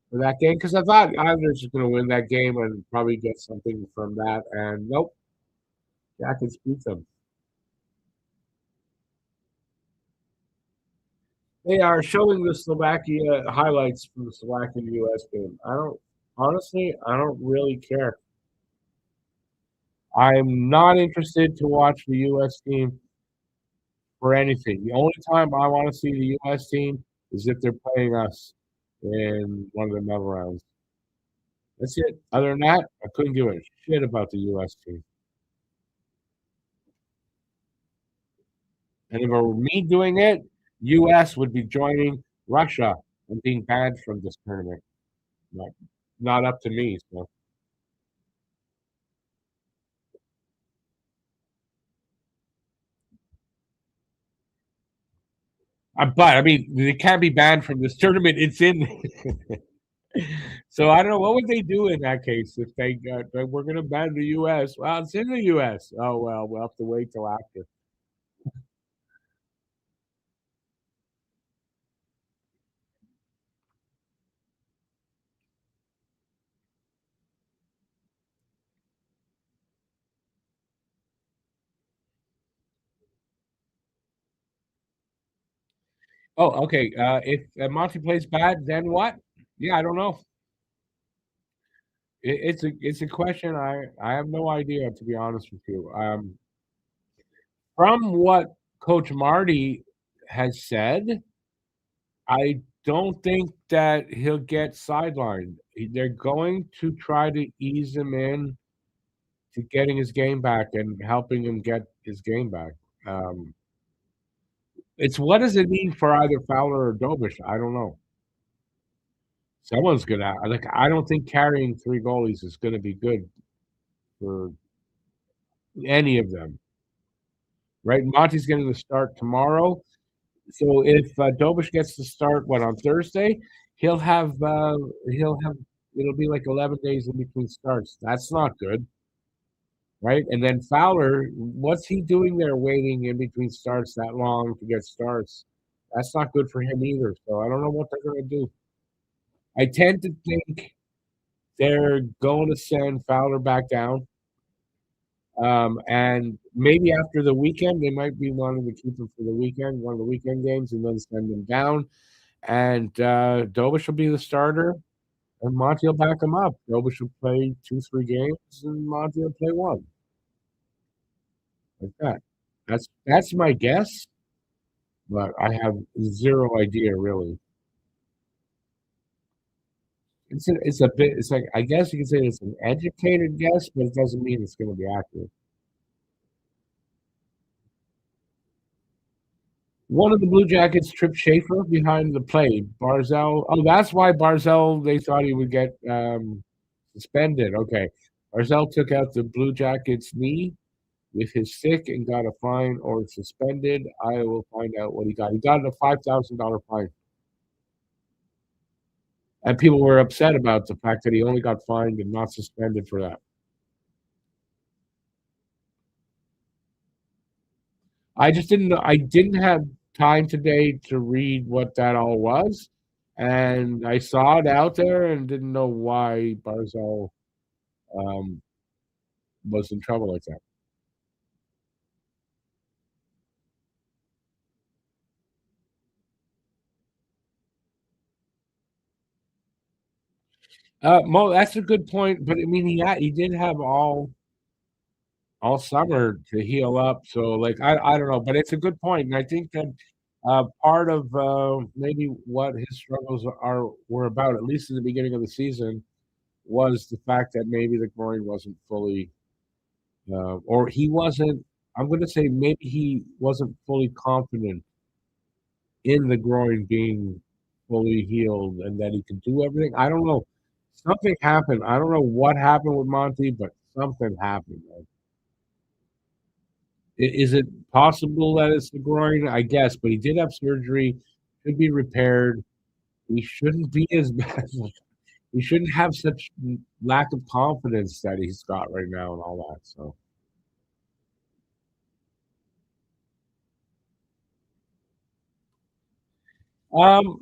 for that game because I thought Islanders were going to win that game and probably get something from that. And nope, Jackets beat them. They are showing the Slovakia highlights from the Slovakia-US game. I don't really care. I'm not interested to watch the U.S. team for anything. The only time I want to see the U.S. team is if they're playing us in one of the medal rounds. That's it. Other than that, I couldn't give a shit about the U.S. team. And if it were me doing it, U.S. would be joining Russia and being banned from this tournament. Not, not up to me. So. But I mean, they can't be banned from this tournament. It's in. So I don't know what would they do in that case if they got. We're going to ban the U.S. Well, it's in the U.S. Oh well, we'll have to wait till after. Oh, okay. If Monty plays bad, then what? Yeah, I don't know. It's a question I have no idea, to be honest with you. From what Coach Marty has said, I don't think that he'll get sidelined. They're going to try to ease him in to getting his game back and helping him get his game back. Um, it's what does it mean for either Fowler or Dobish? I don't know. Someone's gonna like. I don't think carrying three goalies is going to be good for any of them. Right? Monty's getting the start tomorrow. So if Dobish gets the start, what on Thursday, he'll have he'll have it'll be like 11 days in between starts. That's not good, right? And then Fowler, what's he doing there, waiting in between starts that long to get starts? That's not good for him either. So I don't know what they're going to do. I tend to think they're going to send Fowler back down. And maybe after the weekend, they might be wanting to keep him for the weekend, one of the weekend games, and then send him down. And Dobish will be the starter, and Monty will back him up. Dobish will play 2, 3 games, and Monty will play one. Like that. That's my guess, but I have zero idea really. It's a bit. It's like I guess you could say it's an educated guess, but it doesn't mean it's going to be accurate. One of the Blue Jackets tripped Schaefer behind the plate. Barzell. Oh, that's why Barzell. They thought he would get suspended. Okay, Barzell took out the Blue Jackets knee with his stick and got a fine or suspended. I will find out what he got. He got a $5,000 fine, and people were upset about the fact that he only got fined and not suspended for that. I just didn't know. I didn't have time today to read what that all was, and I saw it out there and didn't know why Barzell um, was in trouble like that. Mo, that's a good point, but I mean, he did have all summer to heal up. So, like, I don't know, but it's a good point, and I think that part of maybe what his struggles were about, at least in the beginning of the season, was the fact that maybe the groin wasn't fully, or he wasn't. I'm going to say maybe he wasn't fully confident in the groin being fully healed and that he could do everything. I don't know. Something happened. I don't know what happened with Monty, but something happened. Like, is it possible that it's the groin? I guess, but he did have surgery. Should be repaired. He shouldn't be as bad. he shouldn't have such lack of confidence that he's got right now and all that. So,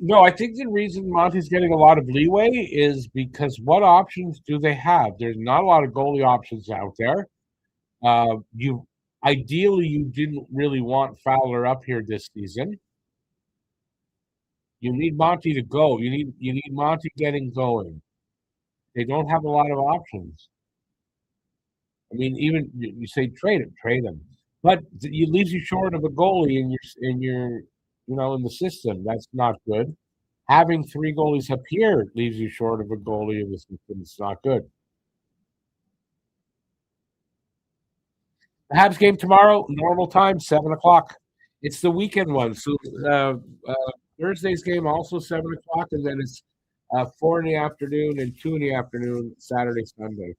no, I think the reason Monty's getting a lot of leeway is because what options do they have? There's not a lot of goalie options out there. You ideally you didn't really want Fowler up here this season. You need Monty to go. You need Monty getting going. They don't have a lot of options. I mean, even you say trade him, but it leaves you short of a goalie in the system. That's not good. Having three goalies up here leaves you short of a goalie in the system. It's not good. The Habs game tomorrow, normal time, 7 o'clock. It's the weekend one, so uh, uh, Thursday's game also 7 o'clock, and then it's 4 in the afternoon and 2 in the afternoon Saturday, Sunday.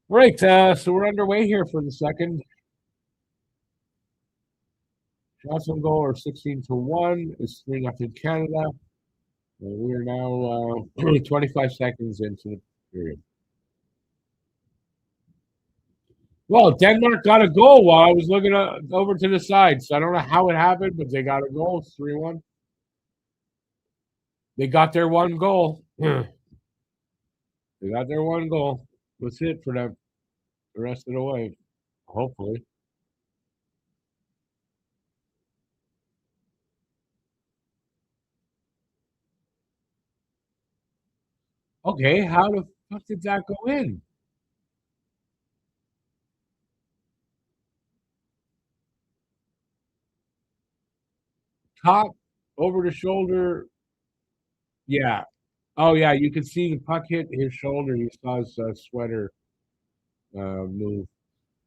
Right, so we're underway here for the second. Shots on goal are 16-1. It's 3-0 Canada. We are now 25 seconds into the period. Well, Denmark got a goal while I was looking over to the side. So I don't know how it happened, but they got a goal. It's 3-1. They got their one goal. They got their one goal. That's it for them the rest of the way, hopefully. Okay, how the fuck did that go in? Top, over the shoulder. Yeah. Oh, yeah, you could see the puck hit his shoulder. You saw his sweater move.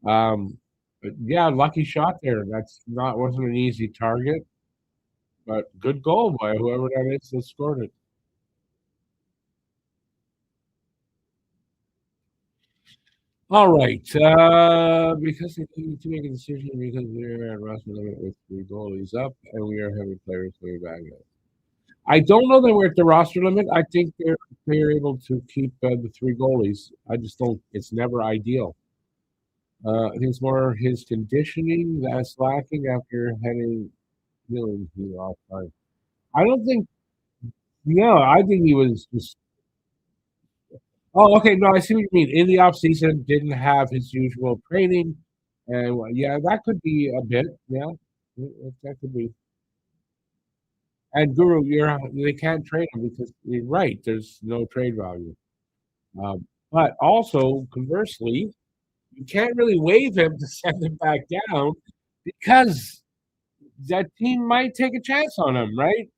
But yeah, lucky shot there. Wasn't an easy target, but good goal by whoever that is that scored it. All right, because they need to make a decision because we're at roster limit with three goalies up, and we are having players coming back. I don't know that we're at the roster limit. I think they're able to keep the three goalies. I just don't. It's never ideal. I think it's more his conditioning that's lacking after healing off time. I don't think. No, I think he was just. Oh, okay. No, I see what you mean. In the off season, didn't have his usual training, and yeah, that could be a bit. Yeah, that could be. And Guru, they can't trade him because you're right. There's no trade value. But also, conversely, you can't really waive him to send him back down because that team might take a chance on him, right?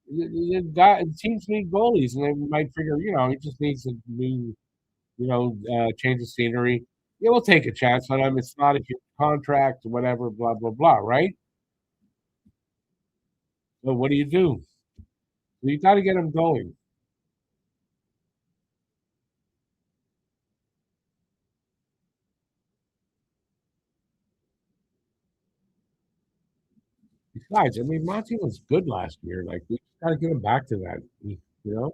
Teams need goalies, and they might figure, he just needs a new, change of scenery. Yeah, we'll take a chance on him. It's not a huge contract, whatever, blah blah blah, right? So what do you do? So you got to get him going. Besides, I mean, Monty was good last year. Like we got to get him back to that. You know.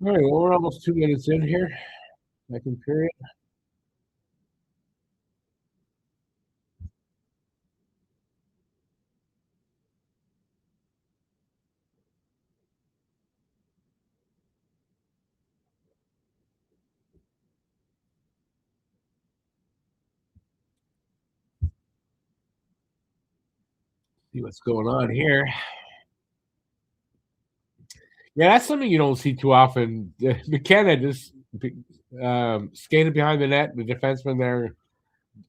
All right, well, we're almost 2 minutes in here. Second period. See what's going on here. Yeah, that's something you don't see too often. McKenna just skated behind the net, the defenseman there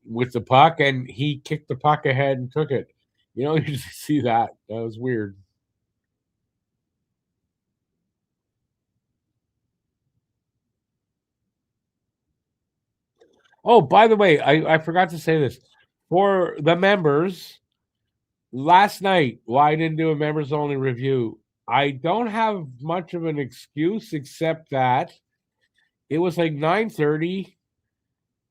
with the puck, and he kicked the puck ahead and took it. You don't usually see that. That was weird. Oh, by the way, I forgot to say this. For the members, Last night, why I didn't do a members only review. I don't have much of an excuse except that it was like 9:30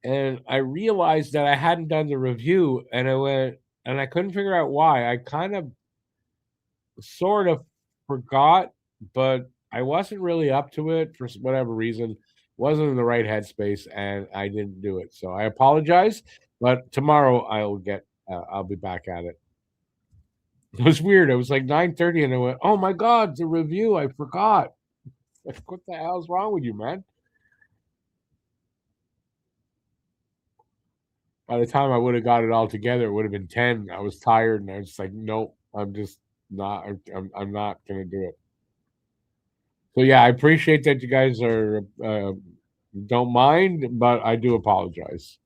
and I realized that I hadn't done the review and I went and I couldn't figure out why. I kind of sort of forgot, but I wasn't really up to it for whatever reason. Wasn't in the right headspace, and I didn't do it. So I apologize. But tomorrow I'll get. I'll be back at it. It was weird. It was like 9:30, and I went, "Oh my god, the review! I forgot. Like, what the hell's wrong with you, man?" By the time I would have got it all together, it would have been 10. I was tired, and I was just like, "Nope, I'm just not. I'm not gonna do it." So yeah, I appreciate that you guys are don't mind, but I do apologize.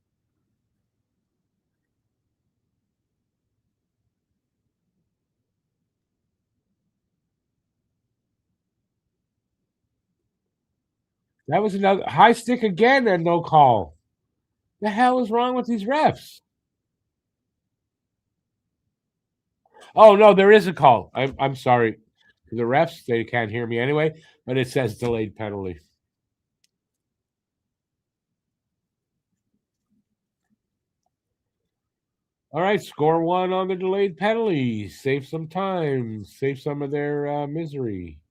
That was another high stick again and no call. The hell is wrong with these refs? Oh no, there is a call. I'm sorry. The refs, they can't hear me anyway, but it says delayed penalty. All right, score one on the delayed penalty. Save some time. Save some of their misery.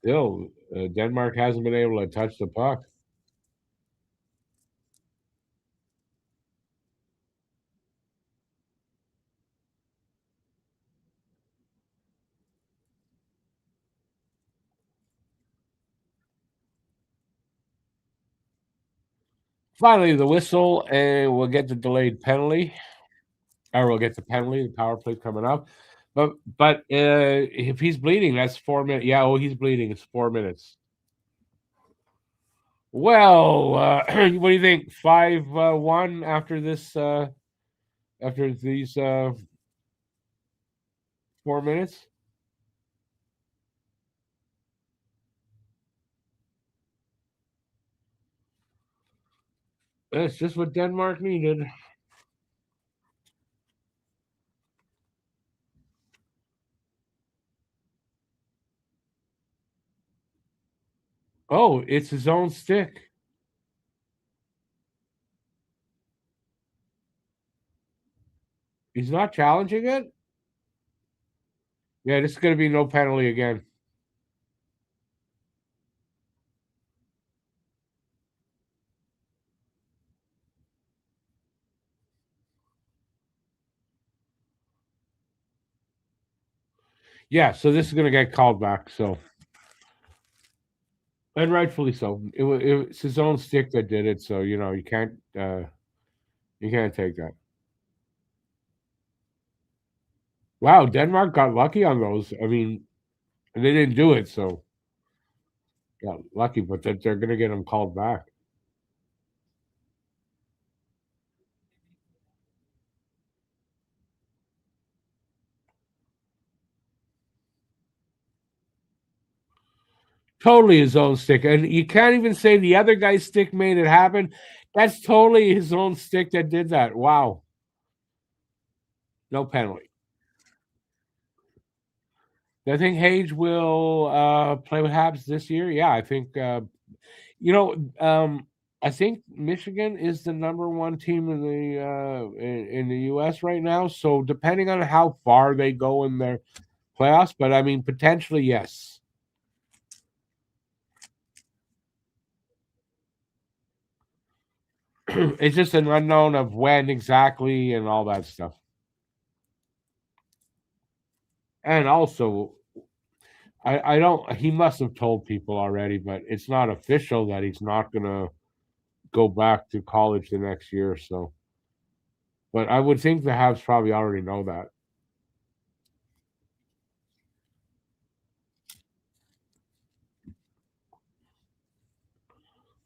Still, Denmark hasn't been able to touch the puck. Finally, the whistle, and we'll get the delayed penalty, or we'll get the penalty. The power play coming up, but if he's bleeding, that's 4 minutes. Yeah, oh, he's bleeding. It's 4 minutes. Well, what do you think? 5-1 after this? After these 4 minutes? That's just what Denmark needed. Oh, it's his own stick. He's not challenging it. Yeah, this is going to be no penalty again. Yeah, so this is going to get called back. So, and rightfully so. It's his own stick that did it. So you can't take that. Wow, Denmark got lucky on those. I mean, they didn't do it, so got lucky. But they're going to get them called back. Totally his own stick. And you can't even say the other guy's stick made it happen. That's totally his own stick that did that. Wow. No penalty. Do I think Hage will play with Habs this year? Yeah, I think you know, I think Michigan is the number one team in the US right now. So depending on how far they go in their playoffs, but I mean potentially yes. It's just an unknown of when exactly and all that stuff. And also, I don't. He must have told people already, but it's not official that he's not gonna go back to college the next year. So, but I would think the Habs probably already know that.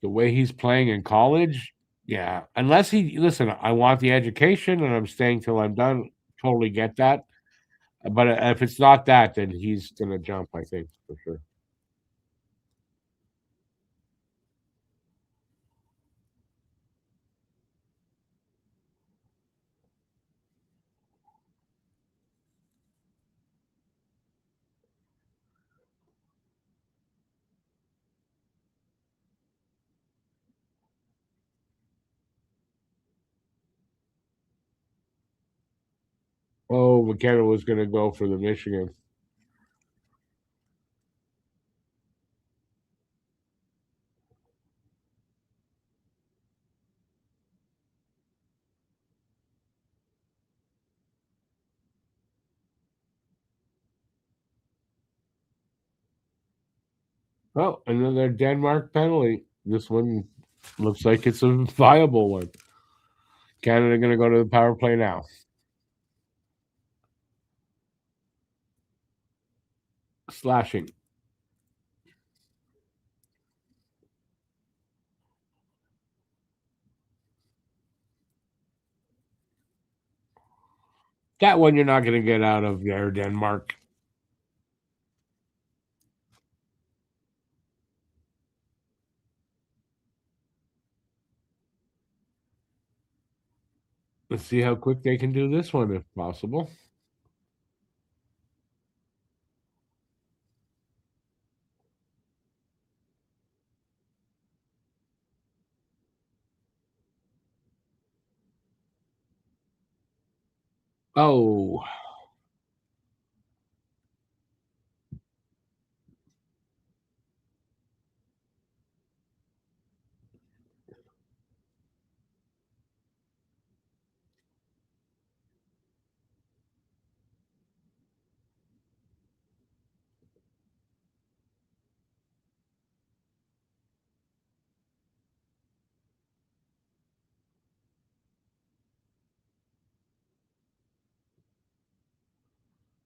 The way he's playing in college, yeah. Unless he listen, I want the education and I'm staying till I'm done. Totally get that. But if it's not that, then he's gonna jump. I think for sure. Oh, McKenna was going to go for the Michigan. Oh, another Denmark penalty. This one looks like it's a viable one. Canada going to go to the power play now. Slashing. That one you're not going to get out of there, Denmark. Let's see how quick they can do this one, if possible. Oh,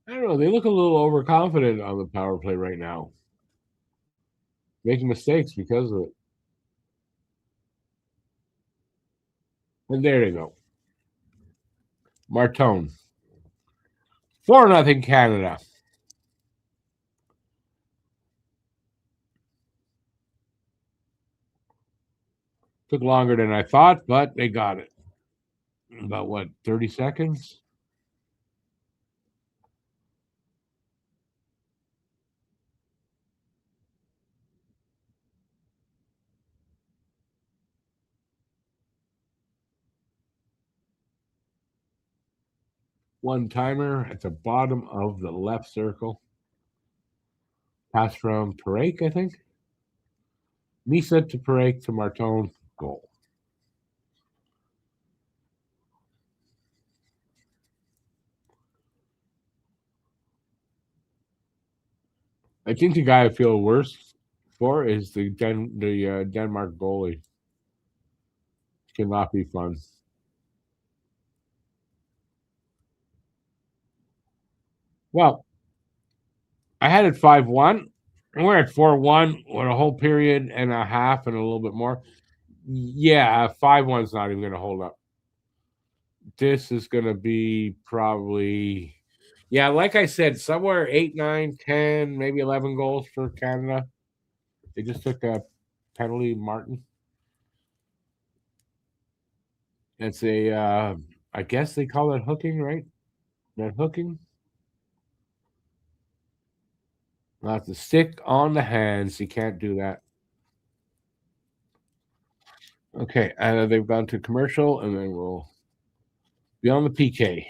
I don't know. They look a little overconfident on the power play right now, making mistakes because of it. And there you go. Martone. 4-0 Canada. Took longer than I thought, but they got it. About what, 30 seconds? One timer at the bottom of the left circle. Pass from Parake, I think. Misa to Parake to Martone. Goal. I think the guy I feel worse for is the Denmark goalie. Cannot be fun. Well, I had it 5-1. And we're at 4-1 with a whole period and a half and a little bit more. Yeah, 5-1's not even going to hold up. This is going to be probably, yeah, like I said, somewhere 8, 9, 10, maybe 11 goals for Canada. They just took a penalty, Martin. It's I guess they call it hooking, right? That hooking. Not the stick on the hands. You can't do that. Okay, they've gone to commercial, and then we'll be on the PK.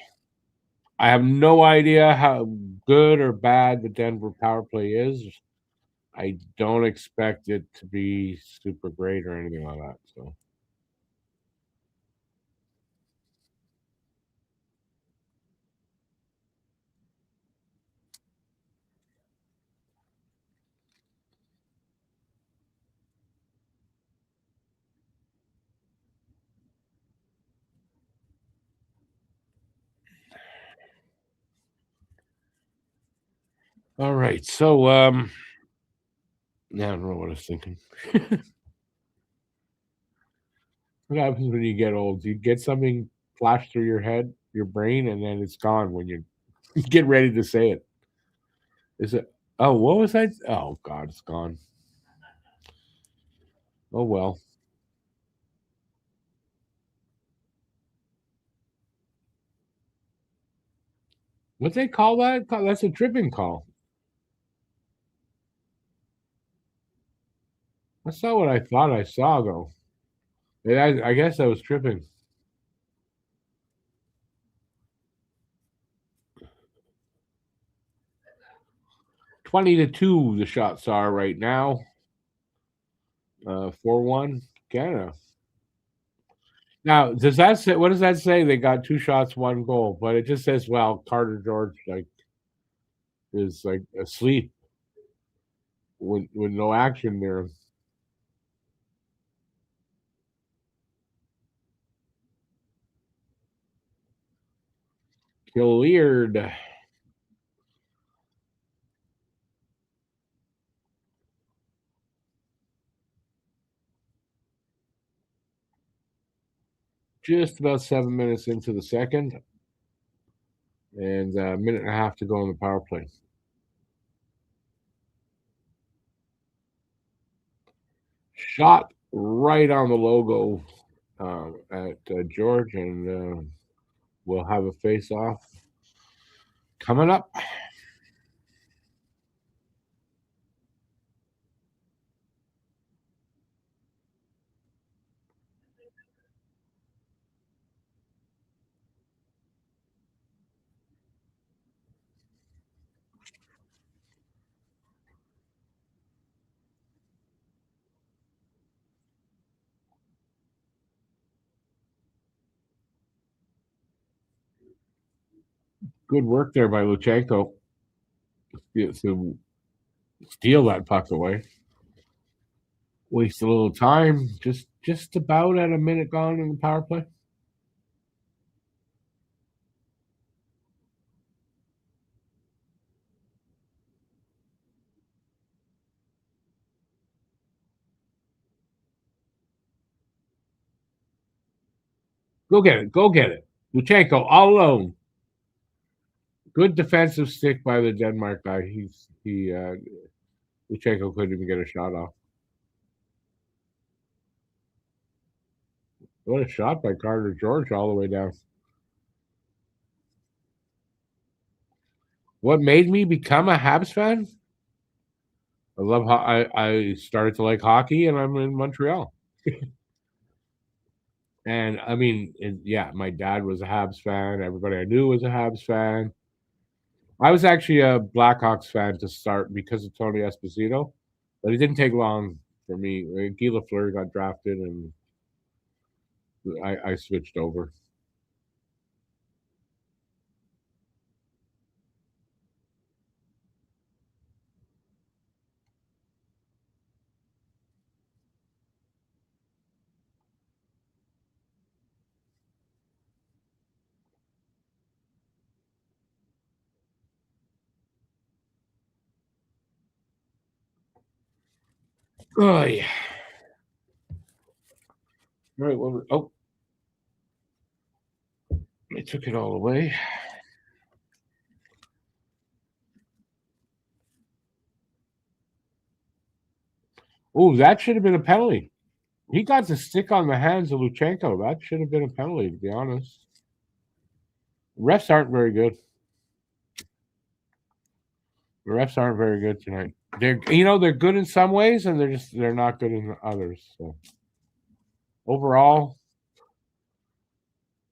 I have no idea how good or bad the Denver power play is. I don't expect it to be super great or anything like that. So, all right. So, yeah, I don't know what I was thinking. What happens when you get old? You get something flash through your head, your brain, and then it's gone when you get ready to say it. Is it? Oh, what was that? Oh God, it's gone. Oh well. What they call that? That's a tripping call. That's not what I thought I saw though. I guess I was tripping. 20-2, the shots are right now. 4-1 Canada. Now, does that say? What does that say? They got 2 shots, 1 goal, but it just says, "Well, Carter George is asleep with no action there." Cleared. Just about 7 minutes into the second, and a minute and a half to go on the power play. Shot right on the logo at George, and we'll have a face-off coming up. Good work there by Luchenko to steal that puck away. Waste a little time. Just about at a minute gone in the power play. Go get it. Go get it. Luchenko all alone. Good defensive stick by the Denmark guy. Luchenko couldn't even get a shot off. What a shot by Carter George all the way down. What made me become a Habs fan? I love how I started to like hockey, and I'm in Montreal. And I mean, yeah, my dad was a Habs fan. Everybody I knew was a Habs fan. I was actually a Blackhawks fan to start because of Tony Esposito, but it didn't take long for me. Guy Lafleur got drafted, and I switched over. Oh yeah. All right. Well, they took it all away. Oh, that should have been a penalty. He got the stick on the hands of Luchenko. That should have been a penalty, to be honest. Refs aren't very good. The refs aren't very good tonight. They're good in some ways, and they're not good in others. So overall,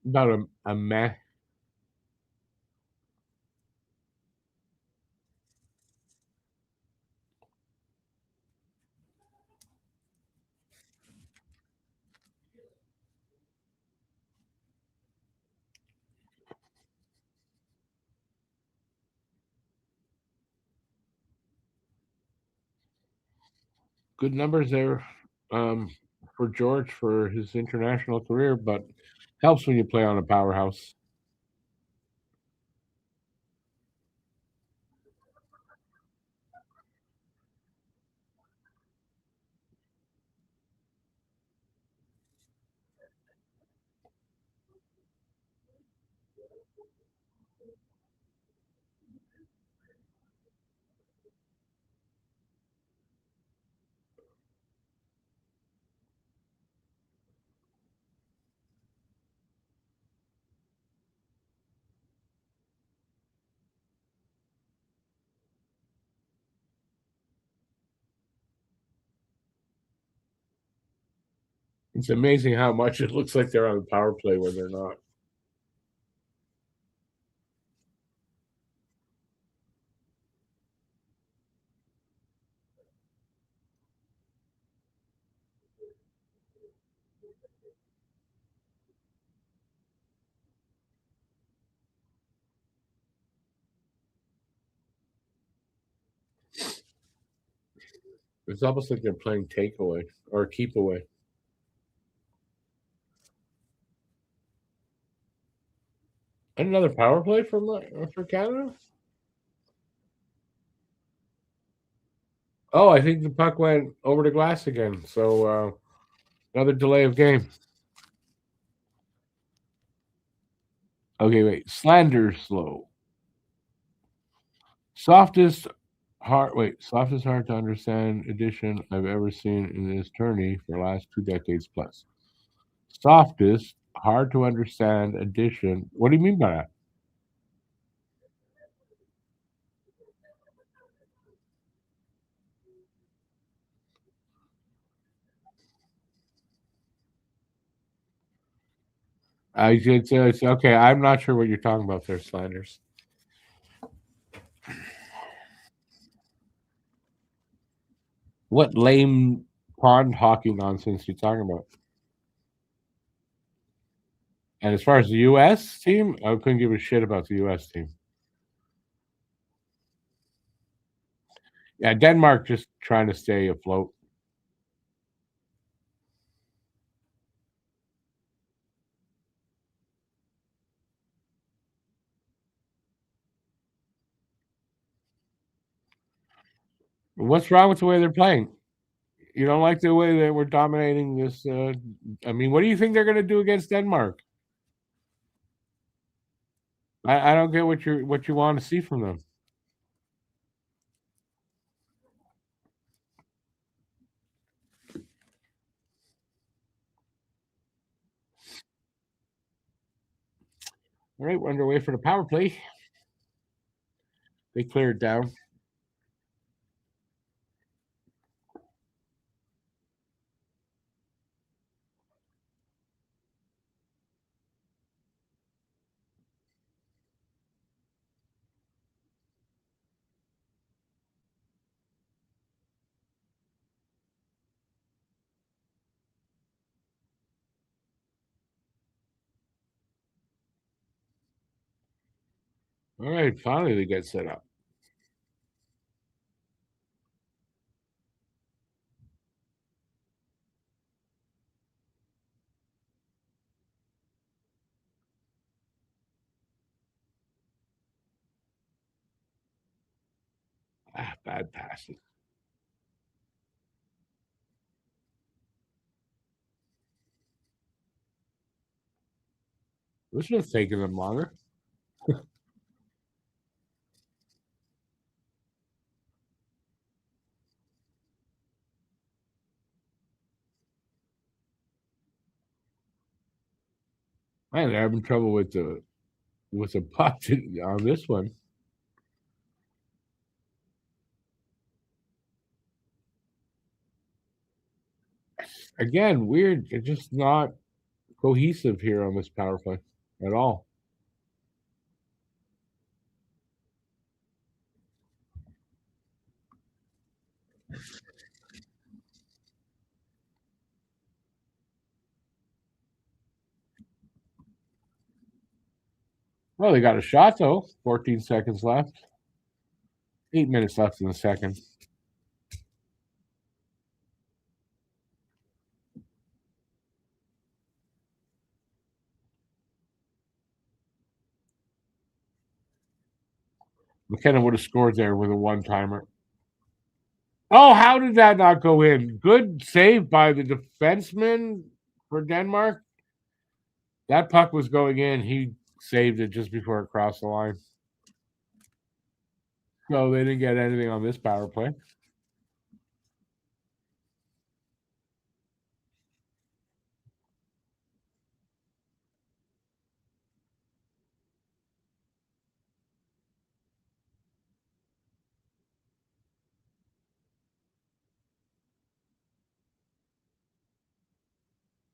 about a meh. Good numbers there for George for his international career, but helps when you play on a powerhouse. It's amazing how much it looks like they're on the power play when they're not. It's almost like they're playing takeaway or keep away. Another power play for Canada. Oh, I think the puck went over the glass again. So another delay of game. Okay, wait. Slander slow. Softest softest hard to understand edition I've ever seen in this tourney for the last 2 decades plus. Softest hard to understand edition. What do you mean by that? It's okay. I'm not sure what you're talking about there, Slanders. What lame pond hockey nonsense you talking about? And as far as the U.S. team, I couldn't give a shit about the U.S. team. Yeah, Denmark just trying to stay afloat. What's wrong with the way they're playing? You don't like the way that we're dominating this? I mean, what do you think they're going to do against Denmark? I don't get what you want to see from them. All right, we're underway for the power play. They cleared down. All right, finally they get set up. Bad passes. This should have taken them longer. Man, they're having trouble with the puck on this one. Again, weird. It's just not cohesive here on this power play at all. Well, they got a shot though. 14 seconds left. 8 minutes left in the second. McKenna would have scored there with a one-timer. Oh, how did that not go in? Good save by the defenseman for Denmark. That puck was going in. He saved it just before it crossed the line. So they didn't get anything on this power play.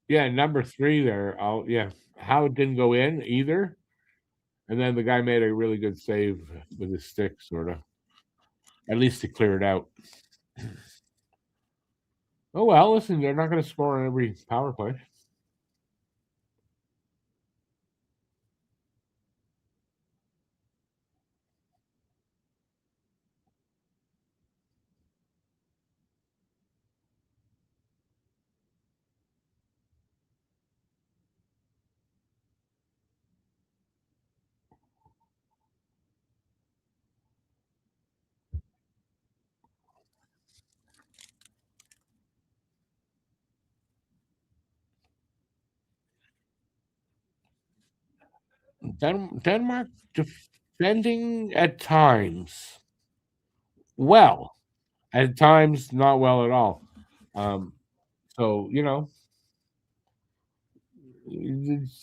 Yeah, number 3 there. Yeah, how it didn't go in either. And then the guy made a really good save with his stick, sort of. At least to clear it out. Oh well, listen, they're not going to score on every power play. Denmark defending at times well, at times not well at all. Um, so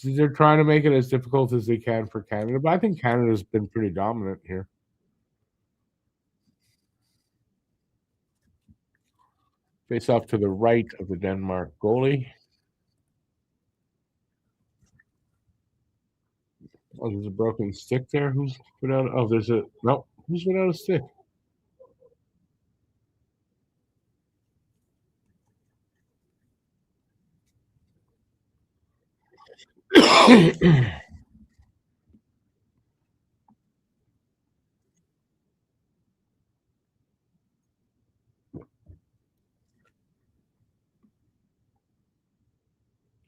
they're trying to make it as difficult as they can for Canada, but I think Canada's been pretty dominant here. Face off to the right of the Denmark goalie. Oh, there's a broken stick there. Who's without? Oh, there's a no. Who's without a stick?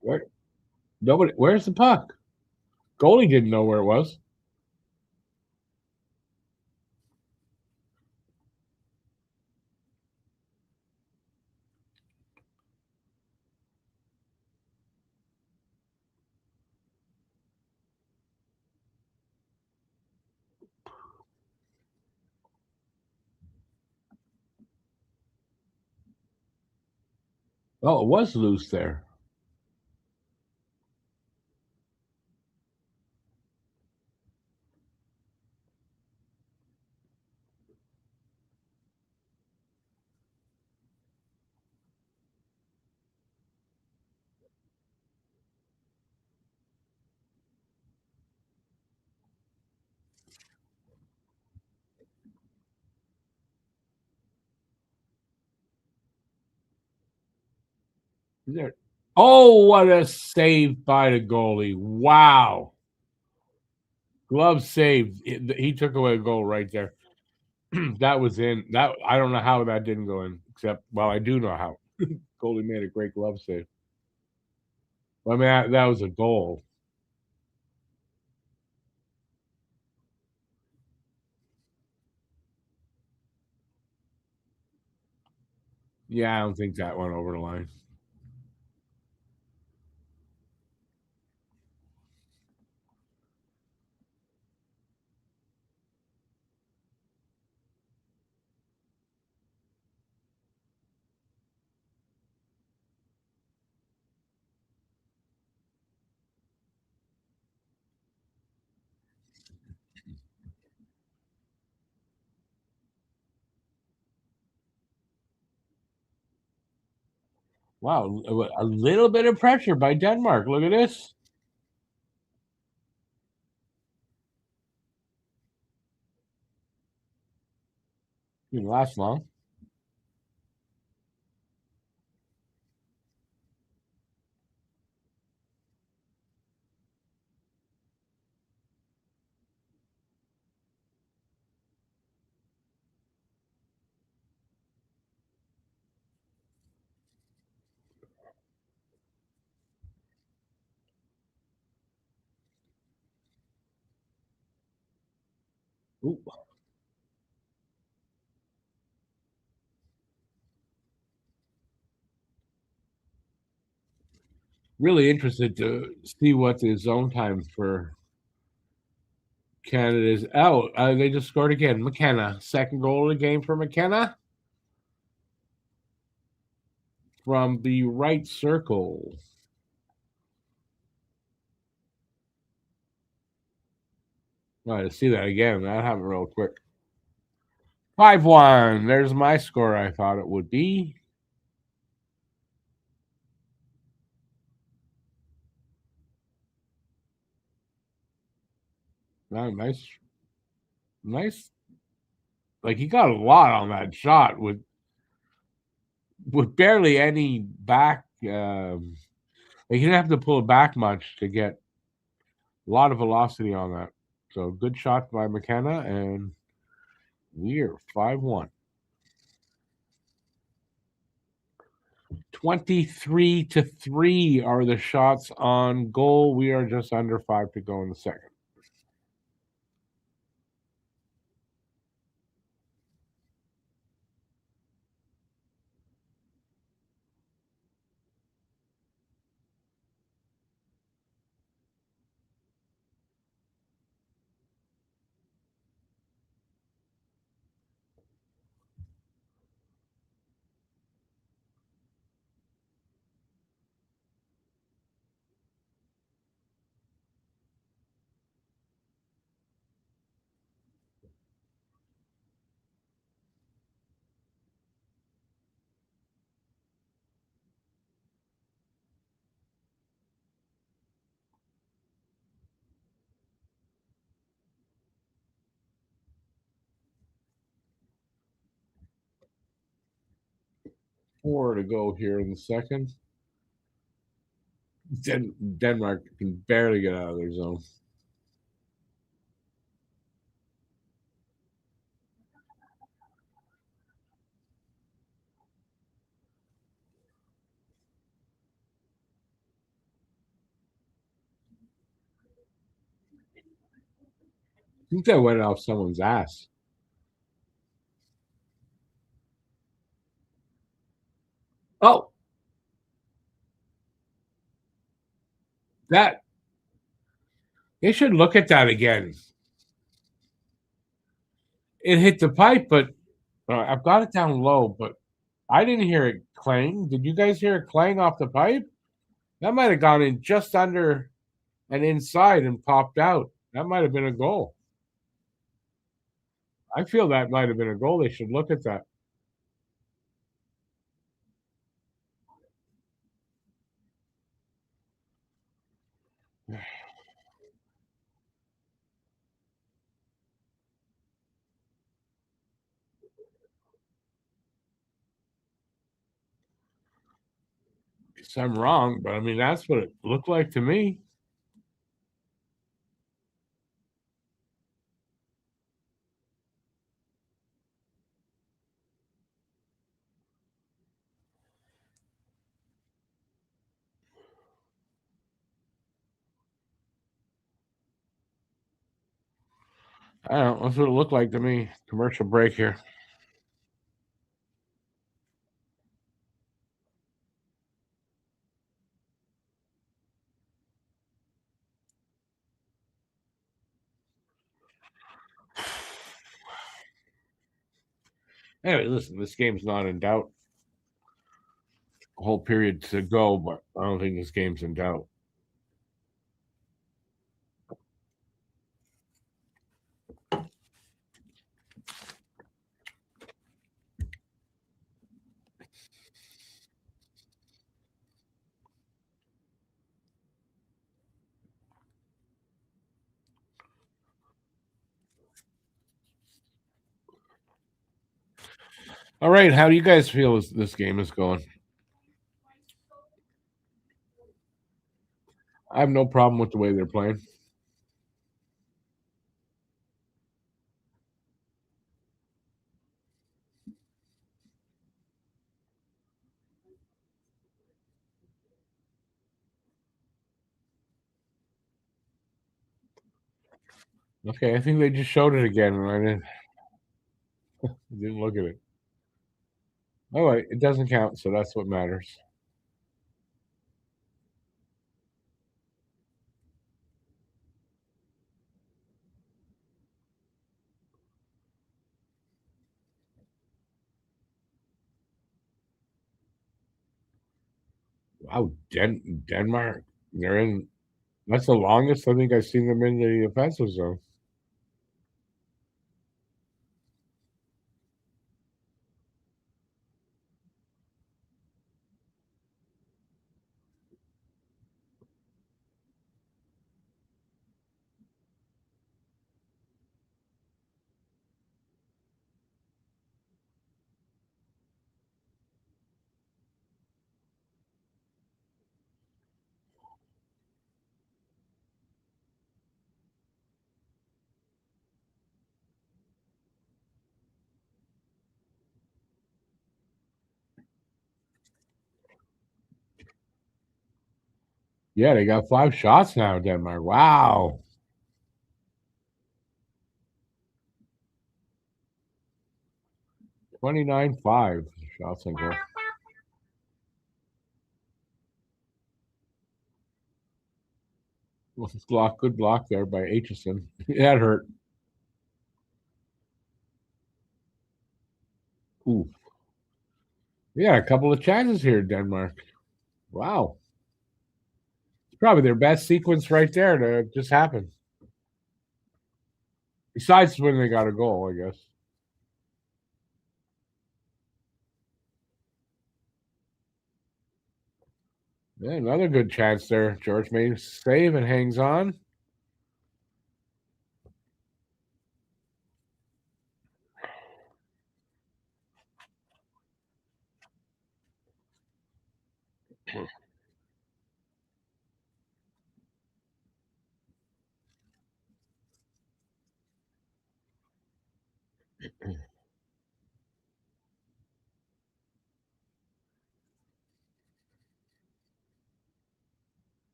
Where? Nobody. Where's the puck? Goalie didn't know where it was. Oh, it was loose there. There. Oh, what a save by the goalie! Wow, glove save. He took away a goal right there. That was in. That I don't know how that didn't go in. Except, well, I do know how. Goalie made a great glove save. I mean, that was a goal. Yeah, I don't think that went over the line. Wow, a little bit of pressure by Denmark. Look at this. Didn't last long. Ooh, really interested to see what the zone time for Canada is. Oh, they just scored again. McKenna, second goal of the game for McKenna from the right circle. All right, let's see that again. That happened real quick. 5-1. There's my score. I thought it would be. Nice, nice. Like he got a lot on that shot with barely any back. Like he didn't have to pull it back much to get a lot of velocity on that. So good shot by McKenna, and we're 5-1. 23-3 are the shots on goal. We are just under 5 to go in the second. 4 to go here in the second. Denmark can barely get out of their zone. I think that went off someone's ass. Oh, that they should look at that again. It hit the pipe, but I've got it down low, but I didn't hear it clang. Did you guys hear it clang off the pipe? That might have gone in just under and inside and popped out. That might have been a goal. I feel that might have been a goal. They should look at that. Guess I'm wrong, but I mean that's what it looked like to me. I don't know. That's what it looked like to me. Commercial break here. Anyway, listen, this game's not in doubt. A whole period to go, but I don't think this game's in doubt. All right, how do you guys feel as this game is going? I have no problem with the way they're playing. Okay, I think they just showed it again, and I didn't look at it. All right, it doesn't count, so that's what matters. Wow, Denmark, they're in. That's the longest I think I've seen them in the offensive zone. Yeah, they got 5 shots now, Denmark. Wow. 29-5 shots on goal. Good block there by Aitchison. That hurt. Ooh. Yeah, a couple of chances here, Denmark. Wow. It's probably their best sequence right there to just happen. Besides when they got a goal, I guess. Yeah, another good chance there. George made a save and hangs on.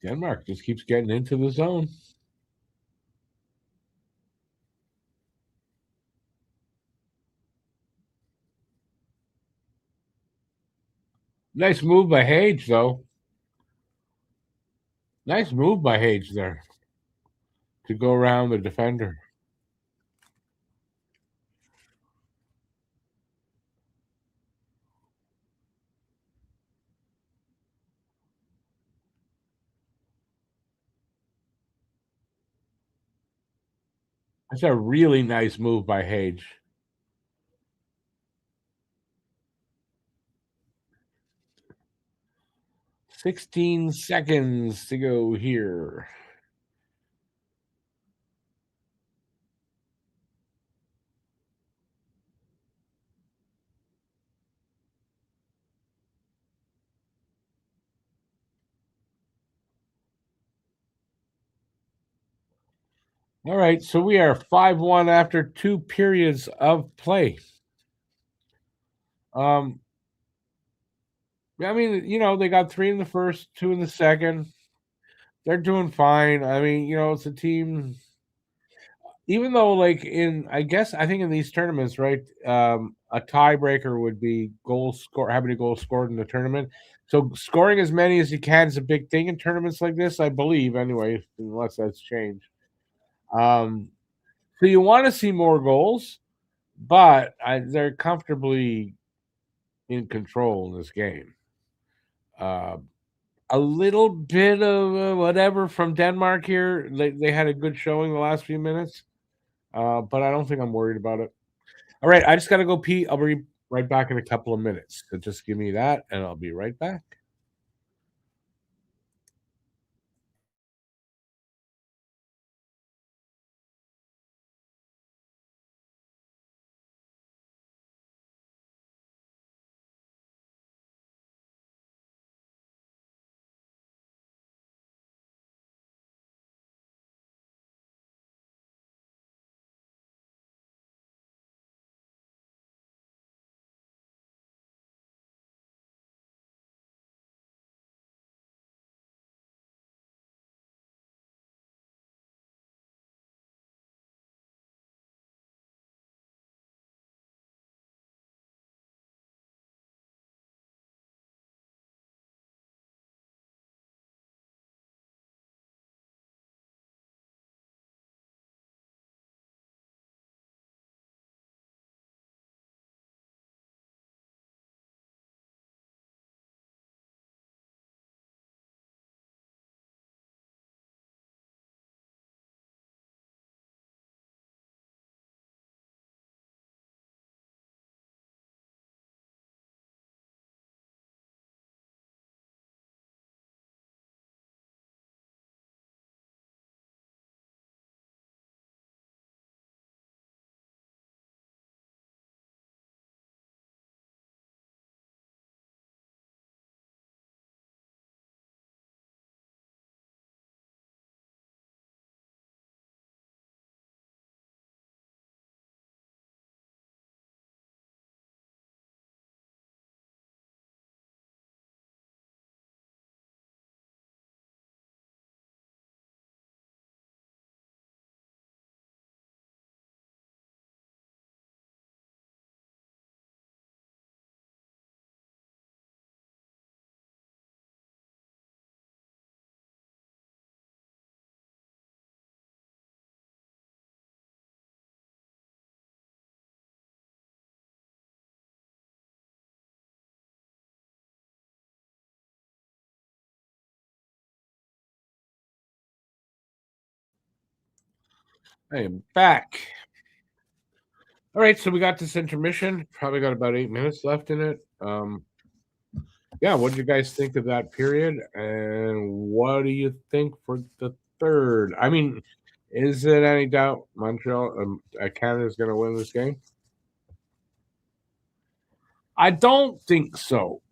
Denmark just keeps getting into the zone. Nice move by Hage, though. Nice move by Hage there to go around the defender. That's a really nice move by Hage. "16 seconds to go here." All right, so we are 5-1 after 2 periods of play. I mean, they got 3 in the first, 2 in the second. They're doing fine. I mean, it's a team. Even though, like I think in these tournaments, right, a tiebreaker would be how many goals scored in the tournament. So scoring as many as you can is a big thing in tournaments like this, I believe, anyway, unless that's changed. So you want to see more goals, but they're comfortably in control in this game. A little bit of whatever from Denmark here. They had a good showing the last few minutes, but I don't think I'm worried about it. All right, I just got to go pee. I'll be right back in a couple of minutes. So just give me that, and I'll be right back. I am back. All right, so we got this intermission. Probably got about 8 minutes left in it. Yeah, what did you guys think of that period? And what do you think for the third? I mean, is it any doubt Montreal, Canada's going to win this game? I don't think so.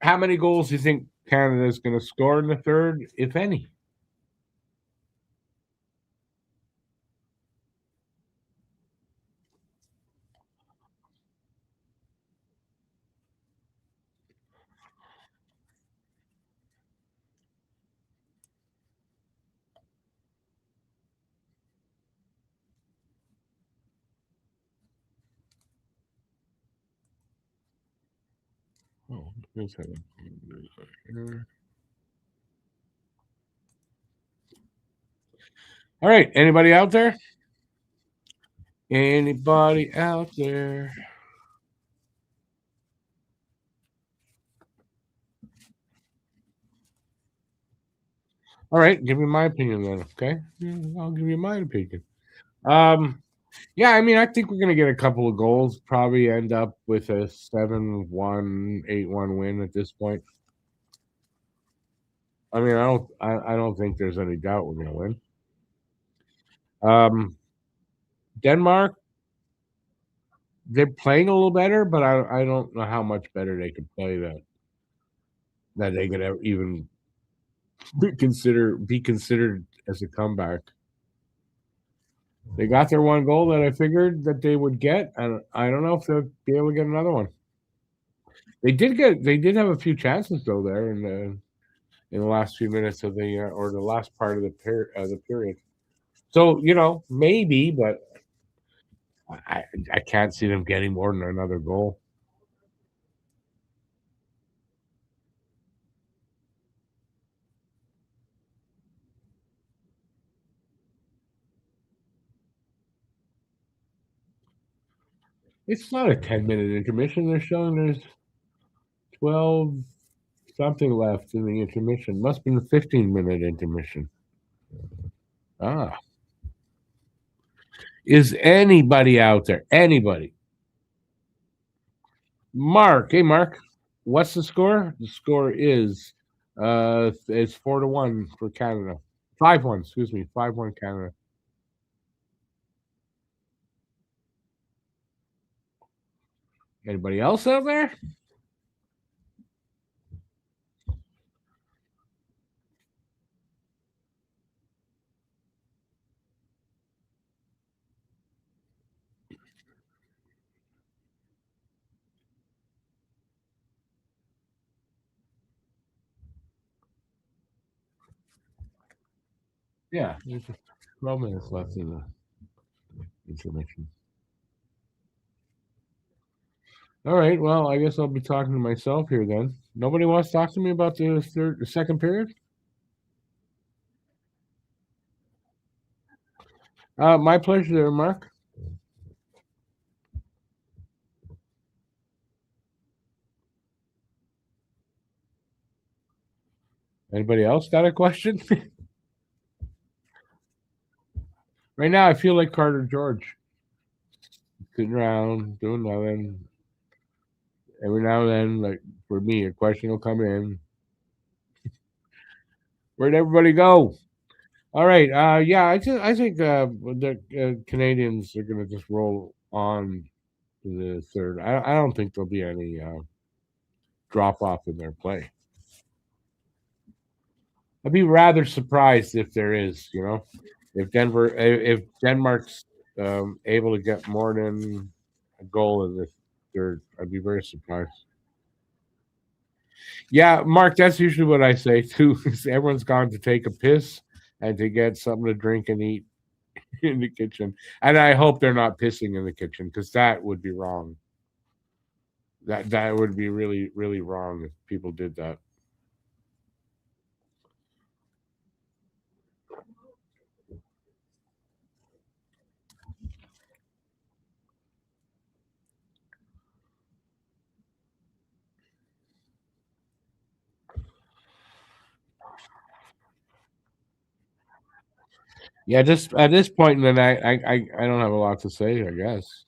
How many goals do you think Canada is going to score in the third, if any? Oh, let's have a- All right, anybody out there? Anybody out there? All right, give me my opinion then, okay? Yeah, I'll give you my opinion. Um, yeah, I mean, I think we're gonna get a couple of goals. Probably end up with a 7-1, 8-1 win at this point. I mean, I don't think there's any doubt we're gonna win. Denmark, they're playing a little better, but I don't know how much better they could play that they could even be considered as a comeback. They got their one goal that I figured that they would get, and I don't know if they'll be able to get another one. They did have a few chances though there in the last few minutes of the or the last part of the period. So maybe, but I can't see them getting more than another goal. It's not a 10-minute intermission. They're showing there's 12 something left in the intermission. Must be a 15-minute intermission. Ah, is anybody out there? Anybody? Mark, hey Mark, what's the score? The score is it's 4-1 for Canada. 5-1, excuse me, 5-1 Canada. Anybody else out there? Yeah, there's 12 minutes left in the intermission. All right, well, I guess I'll be talking to myself here then. Nobody wants to talk to me about the second period? My pleasure there, Mark. Anybody else got a question? Right now, I feel like Carter George, sitting around doing nothing. Every now and then, like for me, a question will come in. Where'd everybody go? All right. Yeah, I think the Canadians are going to just roll on to the third. I don't think there'll be any drop off in their play. I'd be rather surprised if there is. If Denmark's able to get more than a goal in this third, I'd be very surprised. Yeah, Mark, that's usually what I say too. Is everyone's gone to take a piss and to get something to drink and eat in the kitchen. And I hope they're not pissing in the kitchen because that would be wrong. That would be really, really wrong if people did that. Yeah, just at this point in the night, I don't have a lot to say, I guess.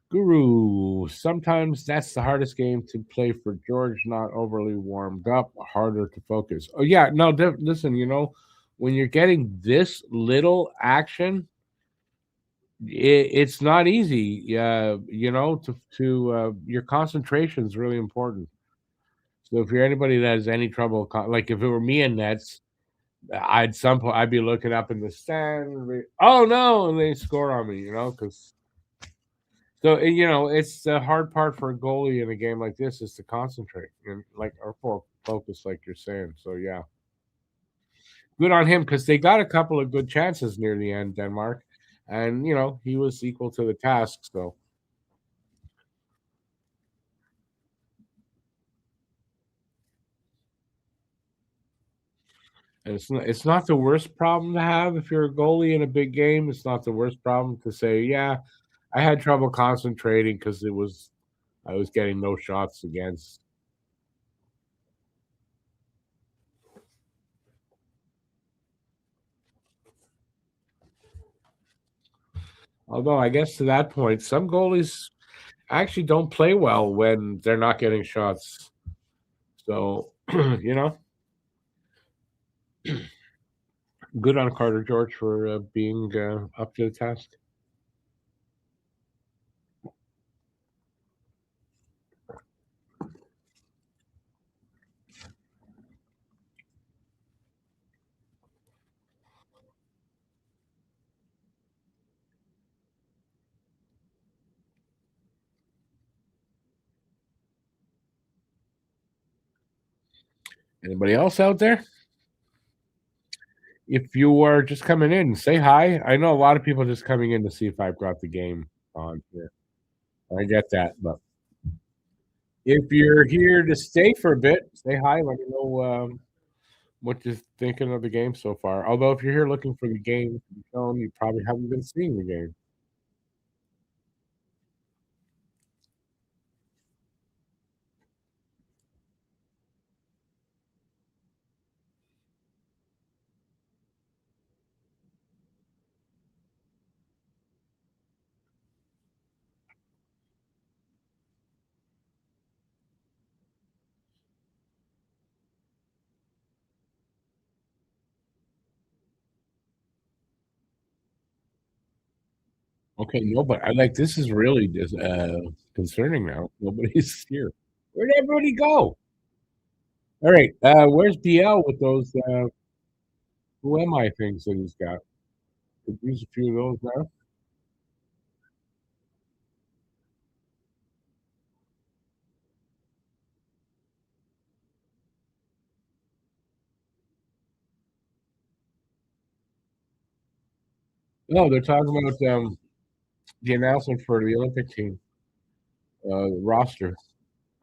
Guru, sometimes that's the hardest game to play for George, not overly warmed up, harder to focus. Oh, yeah, no, listen, when you're getting this little action, it's not easy. Your concentration is really important. So if you're anybody that has any trouble, like if it were me and Nets, I'd some point I'd be looking up in the stand. And oh no, and they score on me, because it's the hard part for a goalie in a game like this is to concentrate and like or for focus, like you're saying. So yeah, good on him because they got a couple of good chances near the end, Denmark, and he was equal to the task. So and it's not the worst problem to have if you're a goalie in a big game. It's not the worst problem to say, yeah, I had trouble concentrating because I was getting no shots against. Although I guess to that point, some goalies actually don't play well when they're not getting shots. So, good on Carter George for being up to the task. Anybody else out there? If you are just coming in, say hi. I know a lot of people just coming in to see if I've got the game on here. I get that, but if you're here to stay for a bit, say hi. Let me know what you're thinking of the game so far. Although, if you're here looking for the game to be shown, you probably haven't been seeing the game. Okay, no, but I like this is really concerning now. Nobody's here. Where'd everybody go? All right, where's BL with those who am I things that he's got? Could use a few of those now. No, they're talking about the announcement for the Olympic team roster.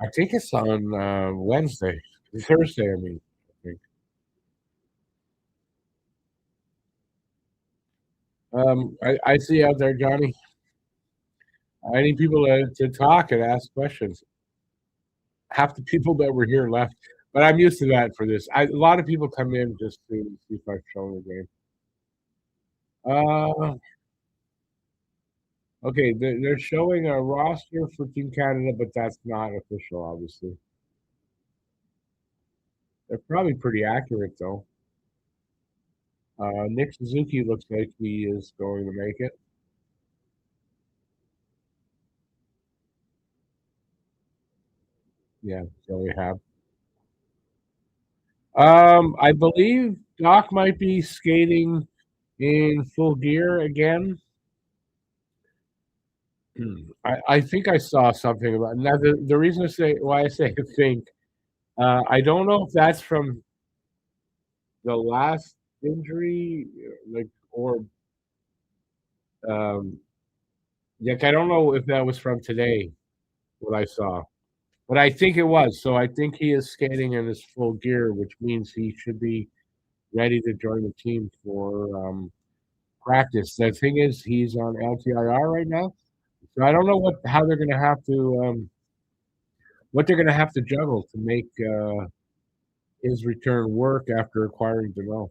I think it's on Wednesday, Thursday. I mean, I think. I see out there, Johnny. I need people to talk and ask questions. Half the people that were here left, but I'm used to that for this. A lot of people come in just to see if I've shown the game. Uh, okay, they're showing a roster for Team Canada, but that's not official, obviously. They're probably pretty accurate, though. Nick Suzuki looks like he is going to make it. Yeah, so we have. I believe Doc might be skating in full gear again. I think I saw something about now. The reason I say why I say I think I don't know if that's from the last injury, like or um, like I don't know if that was from today. What I saw, but I think it was. So I think he is skating in his full gear, which means he should be ready to join the team for practice. The thing is, he's on LTIR right now, so I don't know how they're going to have to what they're going to have to juggle to make his return work after acquiring Deneau.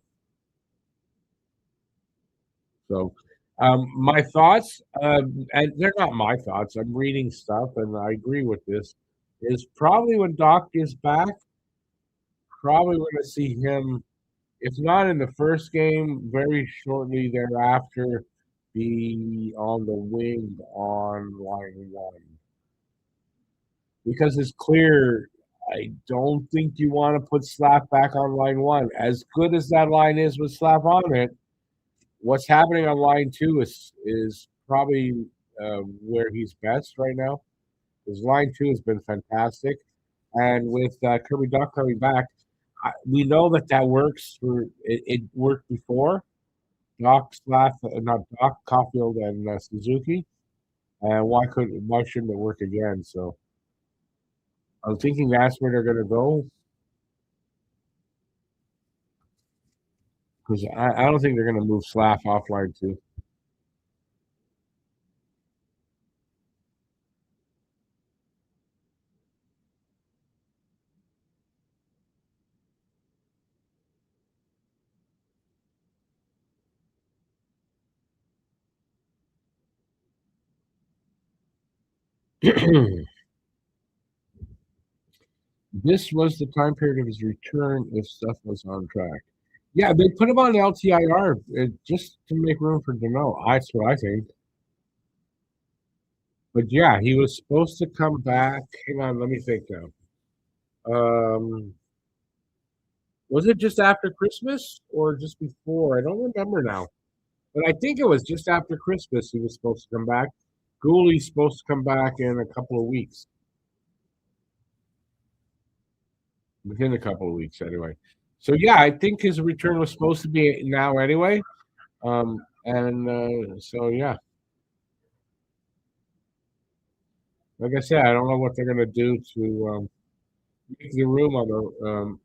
So My thoughts, and they're not my thoughts. I'm reading stuff, and I agree with this. Is probably when Doc gets back, probably we're going to see him, if not in the first game, very shortly thereafter, be on the wing on line one. Because it's clear, I don't think you want to put Slap back on line one. As good as that line is with Slap on it, what's happening on line two is probably where he's best right now. His line two has been fantastic, and with Kirby Duck coming back, we know that that works. It worked before. Doc Slath, not Doc Caulfield and Suzuki, and why shouldn't it work again? So I'm thinking that's where they're going to go because I don't think they're going to move Slav offline too. This was the time period of his return if stuff was on track. Yeah, they put him on LTIR just to make room for Dano. That's what I think. But yeah, he was supposed to come back. Hang on, let me think now. Um, was it just after Christmas or just before? I don't remember now. But I think it was just after Christmas he was supposed to come back. Gooley's supposed to come back in a couple of weeks. Within a couple of weeks, anyway. So yeah, I think his return was supposed to be now anyway. And so yeah, like I said, I don't know what they're gonna do to make the room on the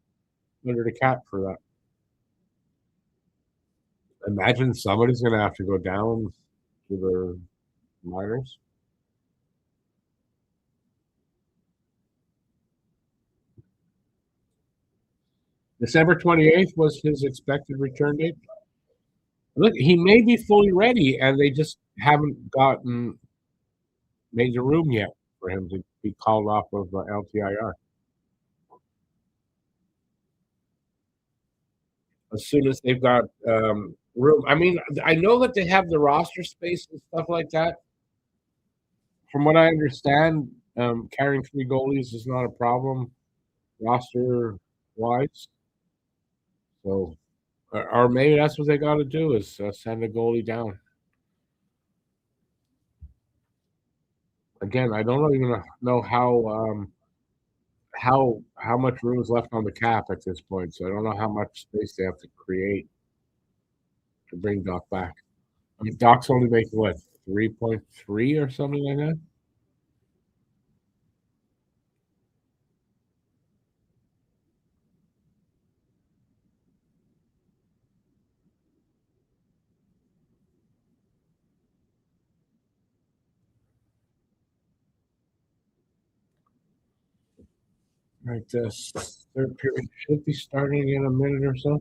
under the cap for that. Imagine somebody's gonna have to go down to the minors. December 28th was his expected return date. Look, he may be fully ready, and they just haven't gotten made the room yet for him to be called off of LTIR. As soon as they've got room, I mean, I know that they have the roster space and stuff like that. From what I understand, carrying three goalies is not a problem roster wise. So, or maybe that's what they got to do is send a goalie down. Again, I don't even know how much room is left on the cap at this point. So I don't know how much space they have to create to bring Doc back. I mean, Doc's only making what 3.3 or something like that. Right, this third period should be starting in a minute or so.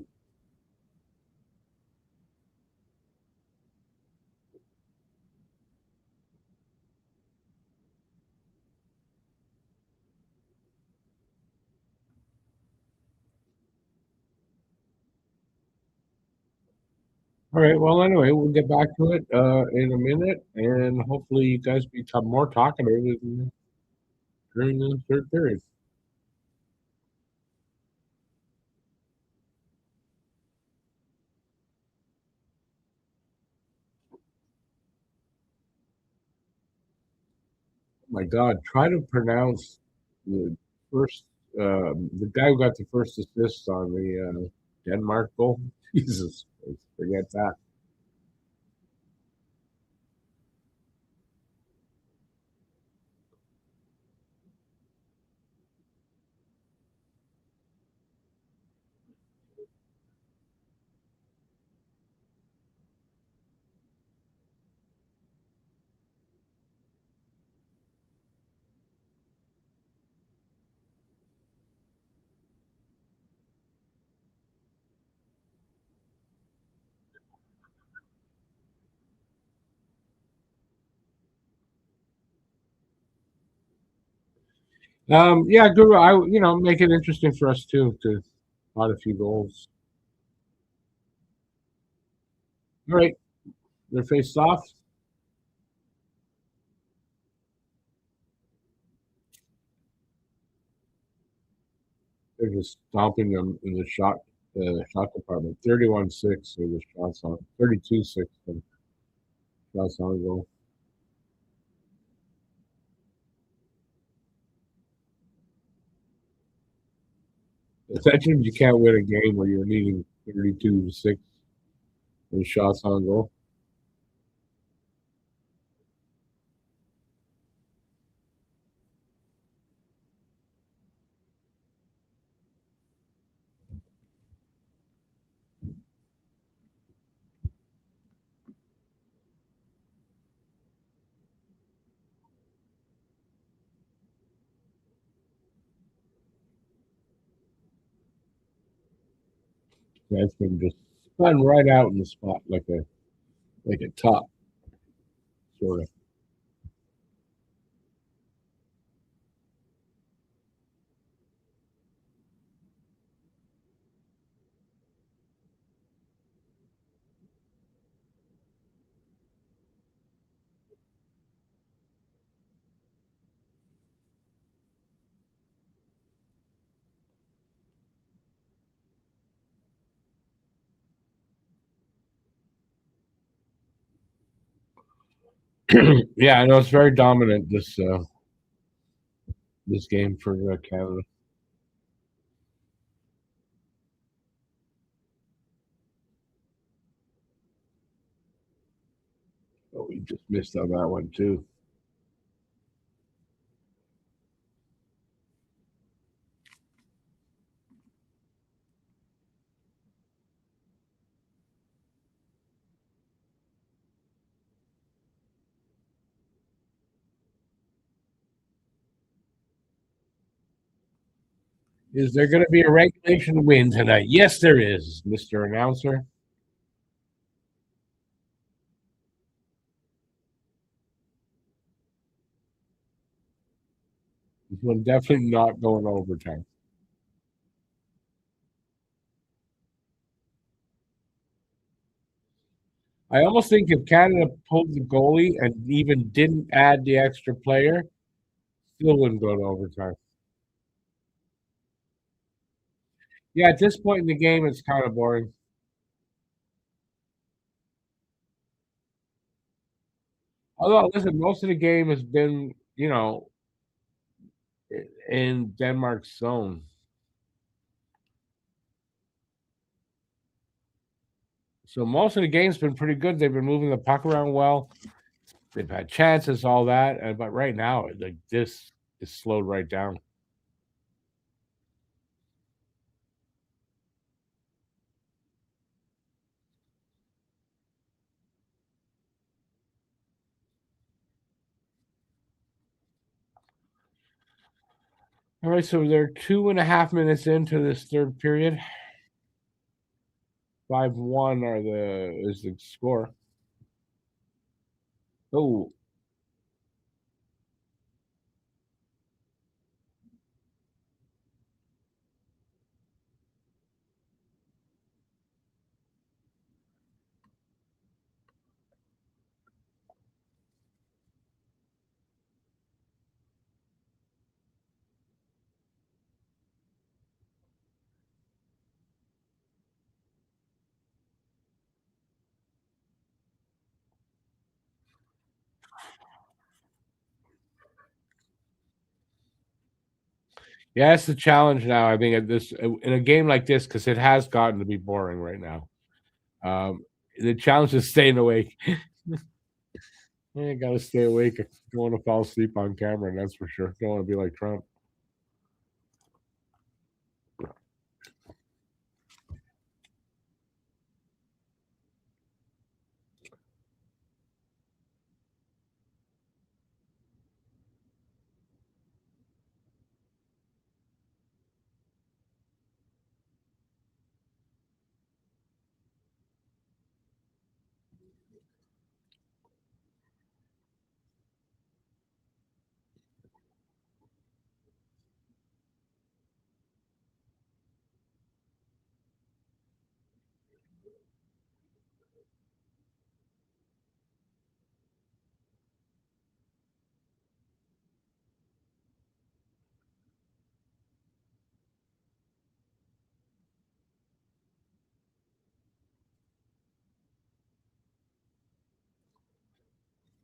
All right. Well, anyway, we'll get back to it in a minute, and hopefully, you guys become more talkative during the third period. Oh my God, try to pronounce the first the guy who got the first assist on the Denmark goal. Jesus, forget that. Yeah, Guru. Make it interesting for us too to spot a few goals. All right, they're faced off. They're just stomping them in the shot department. 31-6 for the shots on. 32-6 for the shots on goal. Essentially, you can't win a game where you're needing 32-6 for the shots on goal. That's been just spun right out in the spot like a top sort of. Yeah, I know it's very dominant this game for Canada. Oh, we just missed on that one too. Is there going to be a regulation win tonight? Yes, there is, Mr. Announcer. This one definitely not going overtime. I almost think if Canada pulled the goalie and even didn't add the extra player, still wouldn't go to overtime. Yeah, at this point in the game, it's kind of boring. Although, listen, most of the game has been, in Denmark's zone. So most of the game's been pretty good. They've been moving the puck around well. They've had chances, all that. But right now, like this is slowed right down. All right, so they're 2.5 minutes into this third period. 5-1 is the score. Oh, yeah, it's the challenge now. I think at this in a game like this, because it has gotten to be boring right now. The challenge is staying awake. You got to stay awake. Don't want to fall asleep on camera, that's for sure. Don't want to be like Trump.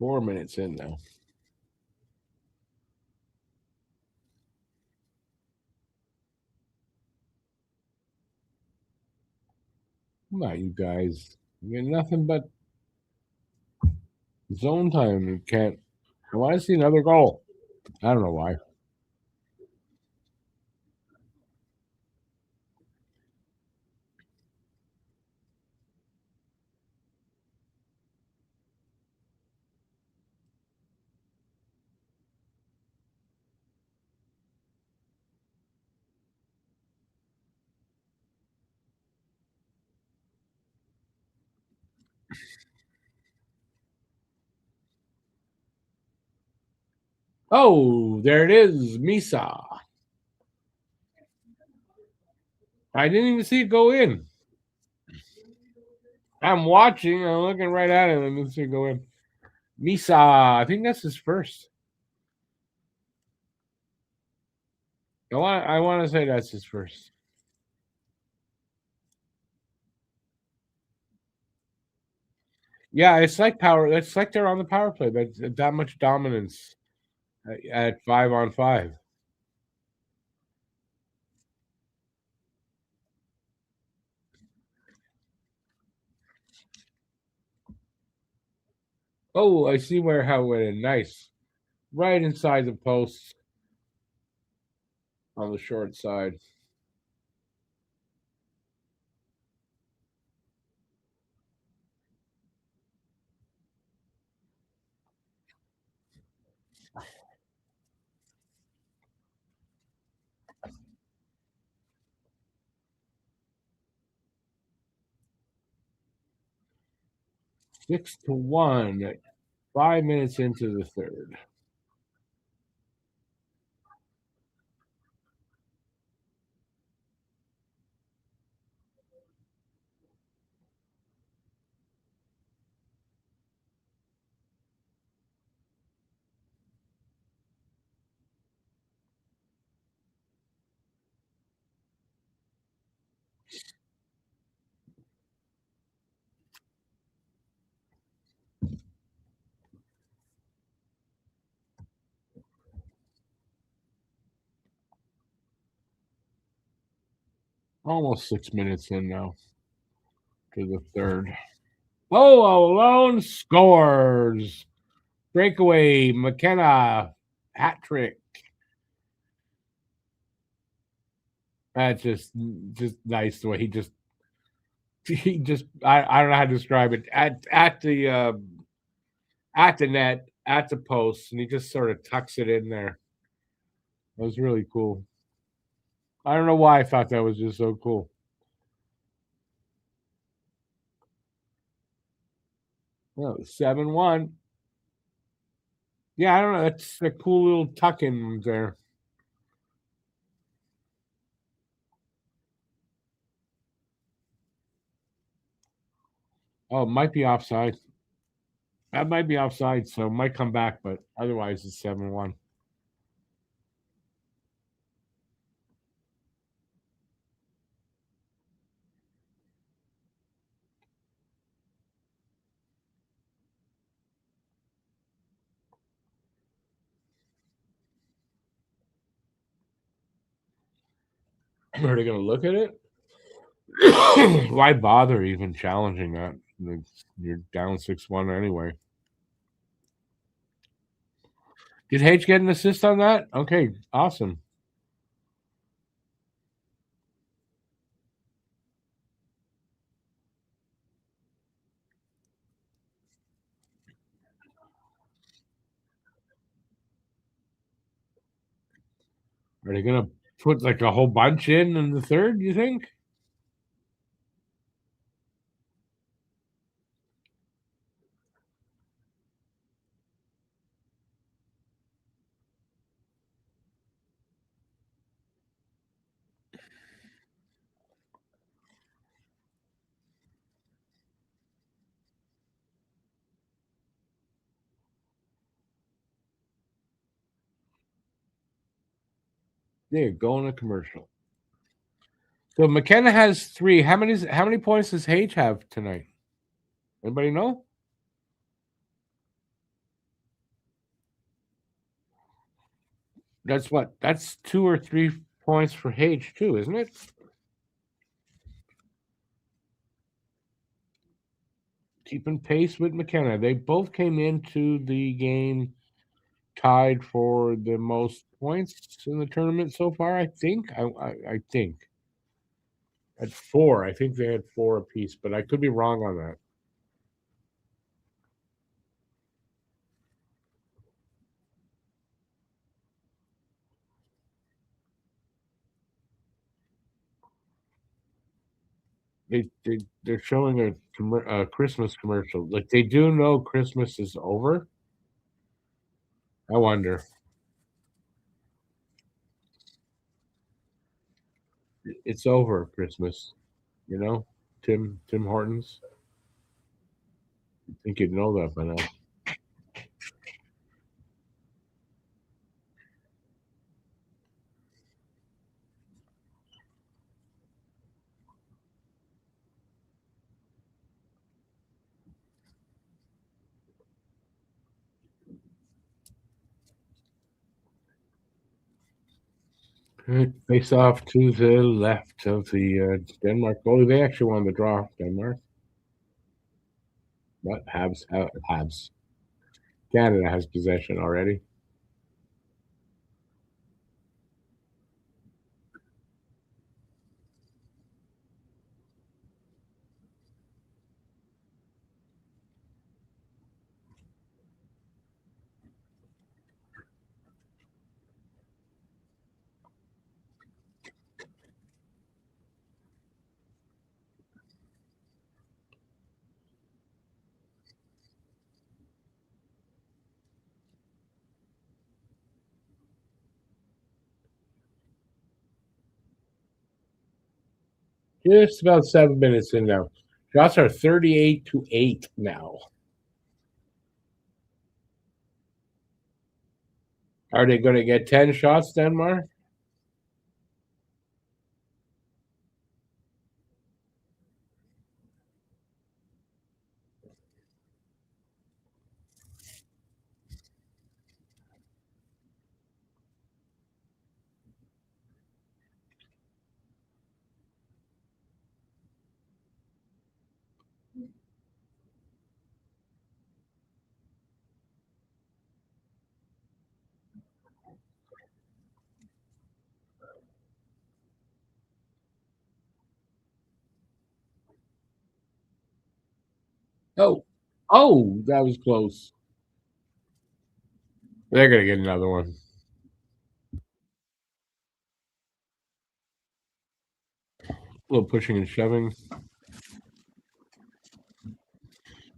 4 minutes in now. Come on, you guys. You get nothing but zone time. You can't. I want to see another goal. I don't know why. Oh, there it is, Misa. I didn't even see it go in. I'm watching. I'm looking right at it. I didn't see it go in. Misa. I think that's his first. I want to say that's his first. Yeah, it's like power. It's like they're on the power play. That's that much dominance at 5-on-5. Oh, I see where how it went in. Nice, right inside the post on the short side. – 6-1. 5 minutes into the third. Almost 6 minutes in now to the third. Oh, alone scores. Breakaway, McKenna, hat trick. That's just nice the way he just I don't know how to describe it at the net at the post, and he just sort of tucks it in there. It was really cool. I don't know why I thought that was just so cool. Well, 7-1. Yeah, I don't know. That's a cool little tuck in there. Oh, it might be offside. That might be offside, so it might come back, but otherwise it's 7-1. Are they going to look at it? Why bother even challenging that? You're down 6-1 anyway. Did H get an assist on that? Okay, awesome. Are they going to put like a whole bunch in the third, you think? They're going to commercial. So McKenna has 3. How many points does H have tonight? Anybody know? That's what? That's 2 or 3 points for Hage too, isn't it? Keeping pace with McKenna. They both came into the game tied for the most points in the tournament so far. I think. I think at 4. I think they had 4 apiece, but I could be wrong on that. They're showing a Christmas commercial. Like they do know Christmas is over. I wonder. It's over Christmas. You know, Tim Hortons. I think you'd know that by now. Face off to the left of the Denmark goalie. They actually won the draw, Denmark. But Habs. Canada has possession already. Just about 7 minutes in now. Shots are 38-8 now. Are they going to get 10 shots, Denmark? Oh, that was close. They're going to get another one. A little pushing and shoving.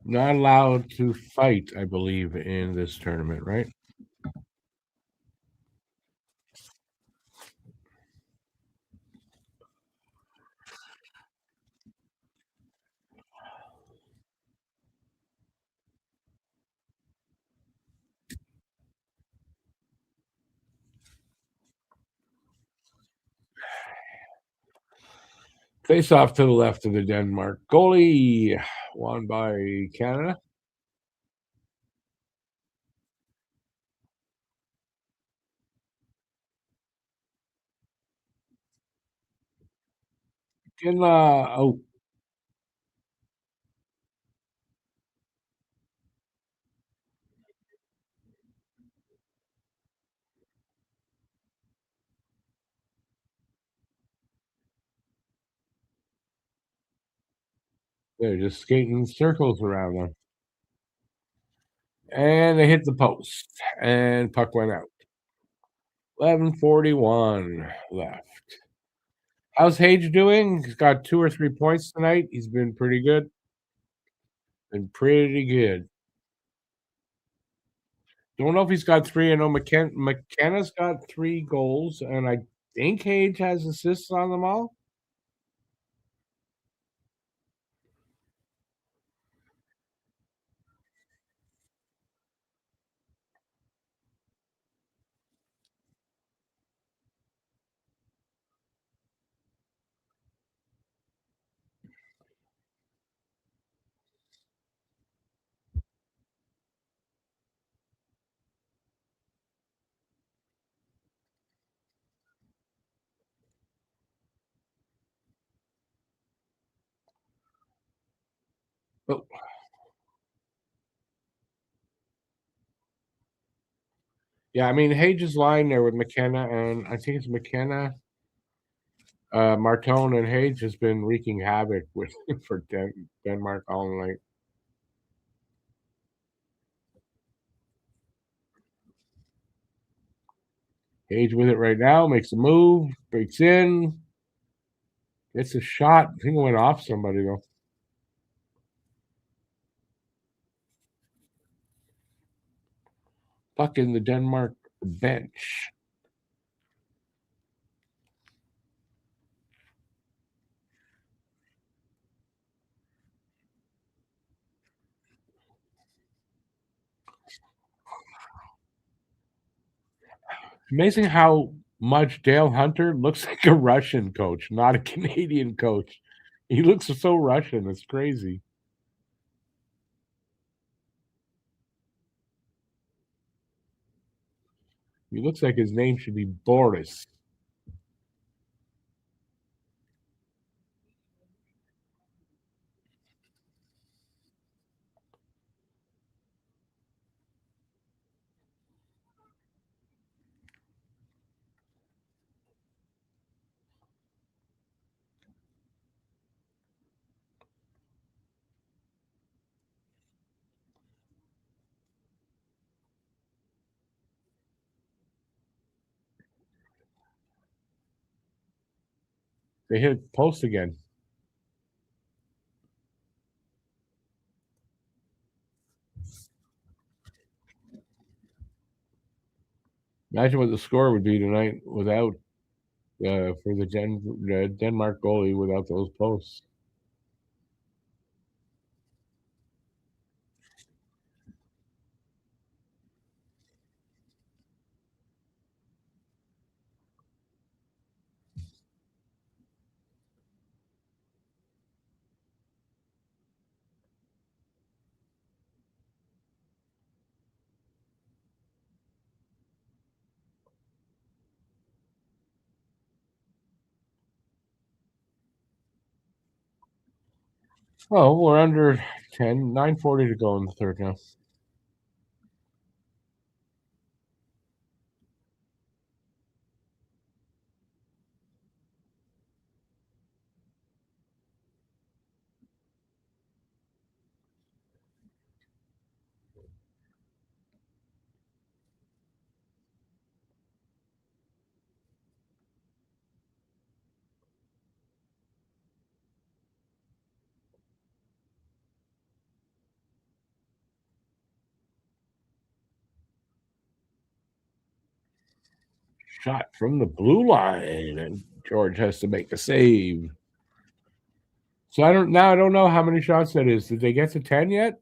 Not allowed to fight, I believe, in this tournament, right? Face off to the left of the Denmark goalie, won by Canada. Oh, they're just skating circles around them. And they hit the post, and puck went out. 11:41 left. How's Hage doing? He's got 2 or 3 points tonight. He's been pretty good. Been pretty good. Don't know if he's got three. I know McKenna's got 3 goals, and I think Hage has assists on them all. Oh, yeah, I mean, Hage is lying there with McKenna, and I think it's McKenna, Martone, and Hage has been wreaking havoc with for Denmark all night. Hage with it right now, makes a move, breaks in, gets a shot. I think it went off somebody though. Puck in the Denmark bench. Amazing how much Dale Hunter looks like a Russian coach, not a Canadian coach. He looks so Russian. It's crazy. He looks like his name should be Boris. They hit post again. Imagine what the score would be tonight without for the Denmark goalie without those posts. Oh, we're under 10, 9:40 to go in the third now. Shot from the blue line, and George has to make a save. So I don't know how many shots that is. Did they get to 10 yet?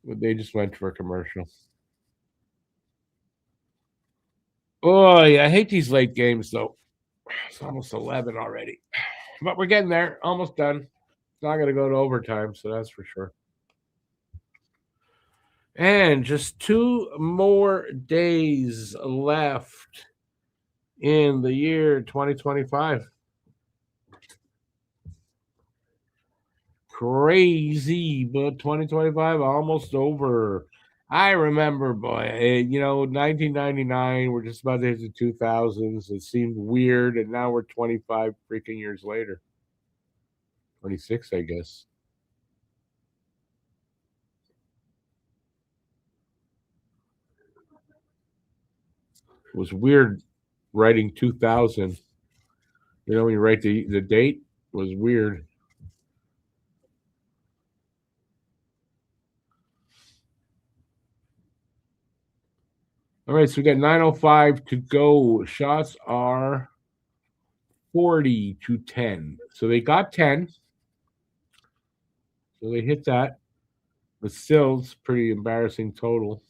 They just went for a commercial. Oh, yeah, I hate these late games though. It's almost 11 already. But we're getting there. Almost done. It's not going to go to overtime, so that's for sure. And just 2 more days left in the year 2025. Crazy, but 2025 almost over. I remember, boy, 1999. We're just about to hit the 2000s. It seemed weird, and now we're 25 freaking years later. 26, I guess. It was weird writing 2000. When you write the date, it was weird. All right, so we got 9:05 to go. Shots are 40-10. So they got 10. So they hit that. But still, it's pretty embarrassing total.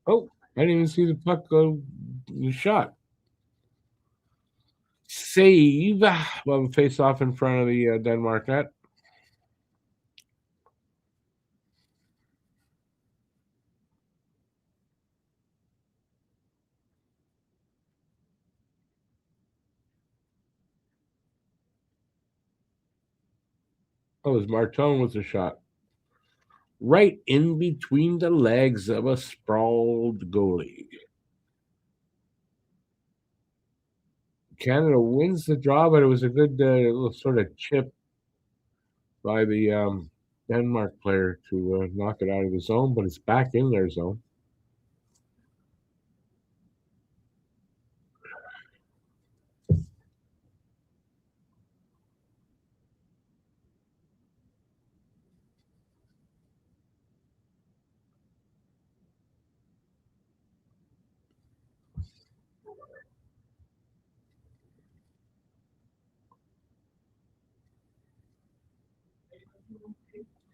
Oh, I didn't even see the puck go the shot. Save. Well, face off in front of the Denmark net. Oh, it was Martone with the shot. Right in between the legs of a sprawled goalie. Canada wins the draw, but it was a good little sort of chip by the Denmark player to knock it out of the zone, but it's back in their zone.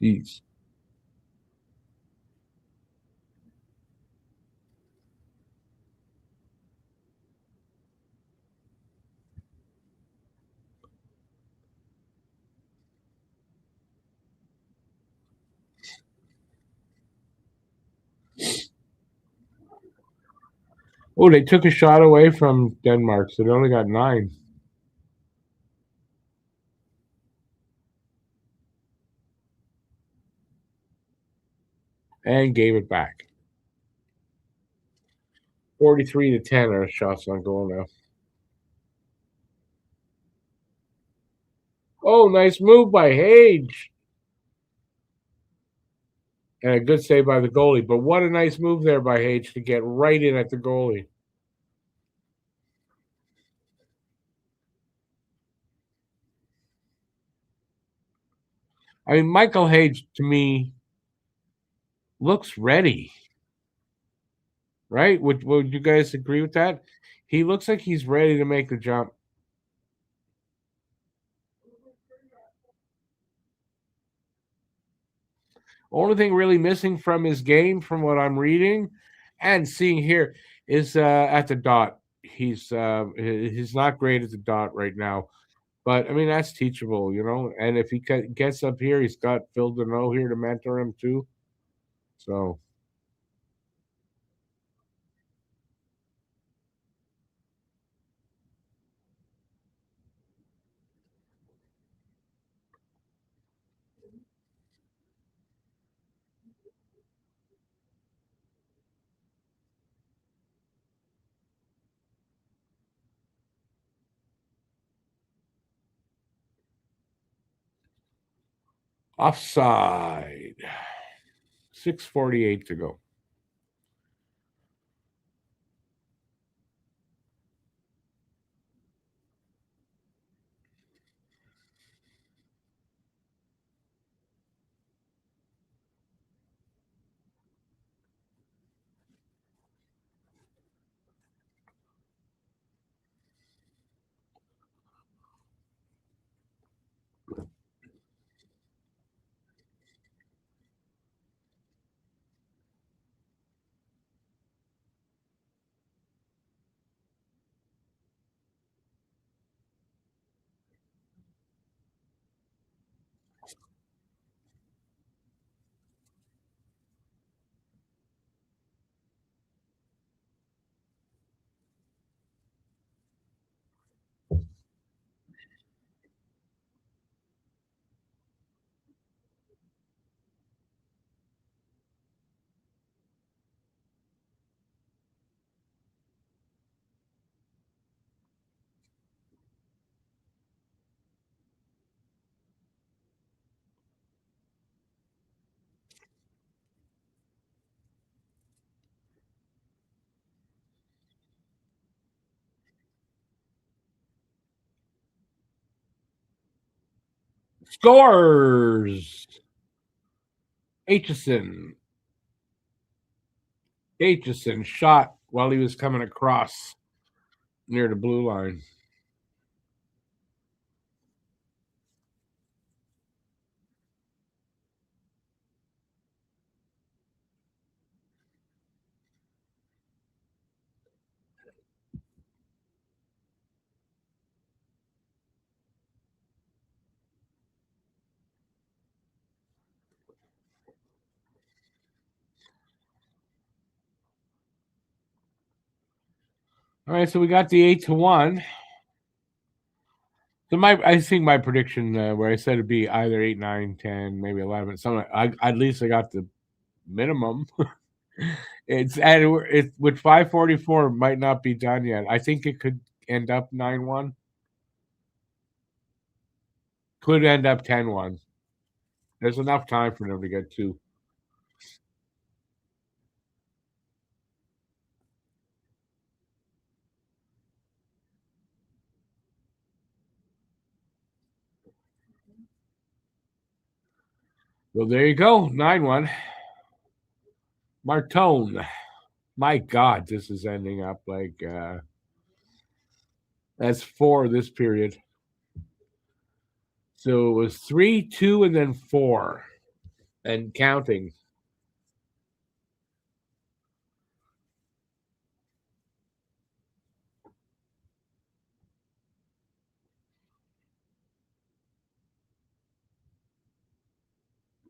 Jeez. Oh, they took a shot away from Denmark, so they only got 9. And gave it back. 43-10 are shots on goal now. Oh, nice move by Hage. And a good save by the goalie. But what a nice move there by Hage to get right in at the goalie. I mean, Michael Hage, to me, looks ready. Right? Would you guys agree with that? He looks like he's ready to make the jump. Only thing really missing from his game, from what I'm reading and seeing here, is at the dot. He's not great at the dot right now, but I mean that's teachable, you know. And if he gets up here, he's got Phil Deneau here to mentor him too. So offside. 6:48 to go. Scores. Aitchison. Aitchison shot while he was coming across near the blue line. All right, so we got the 8-1. So I think my prediction where I said it'd be either 8, 9, 10, maybe 11. Something. At least I got the minimum. It's with 5:44 might not be done yet. I think it could end up 9-1. Could end up 10-1. There's enough time for them to get two. So there you go, 9-1. Martone. My God, this is ending up like that's 4 this period. So it was 3, 2, and then 4, and counting.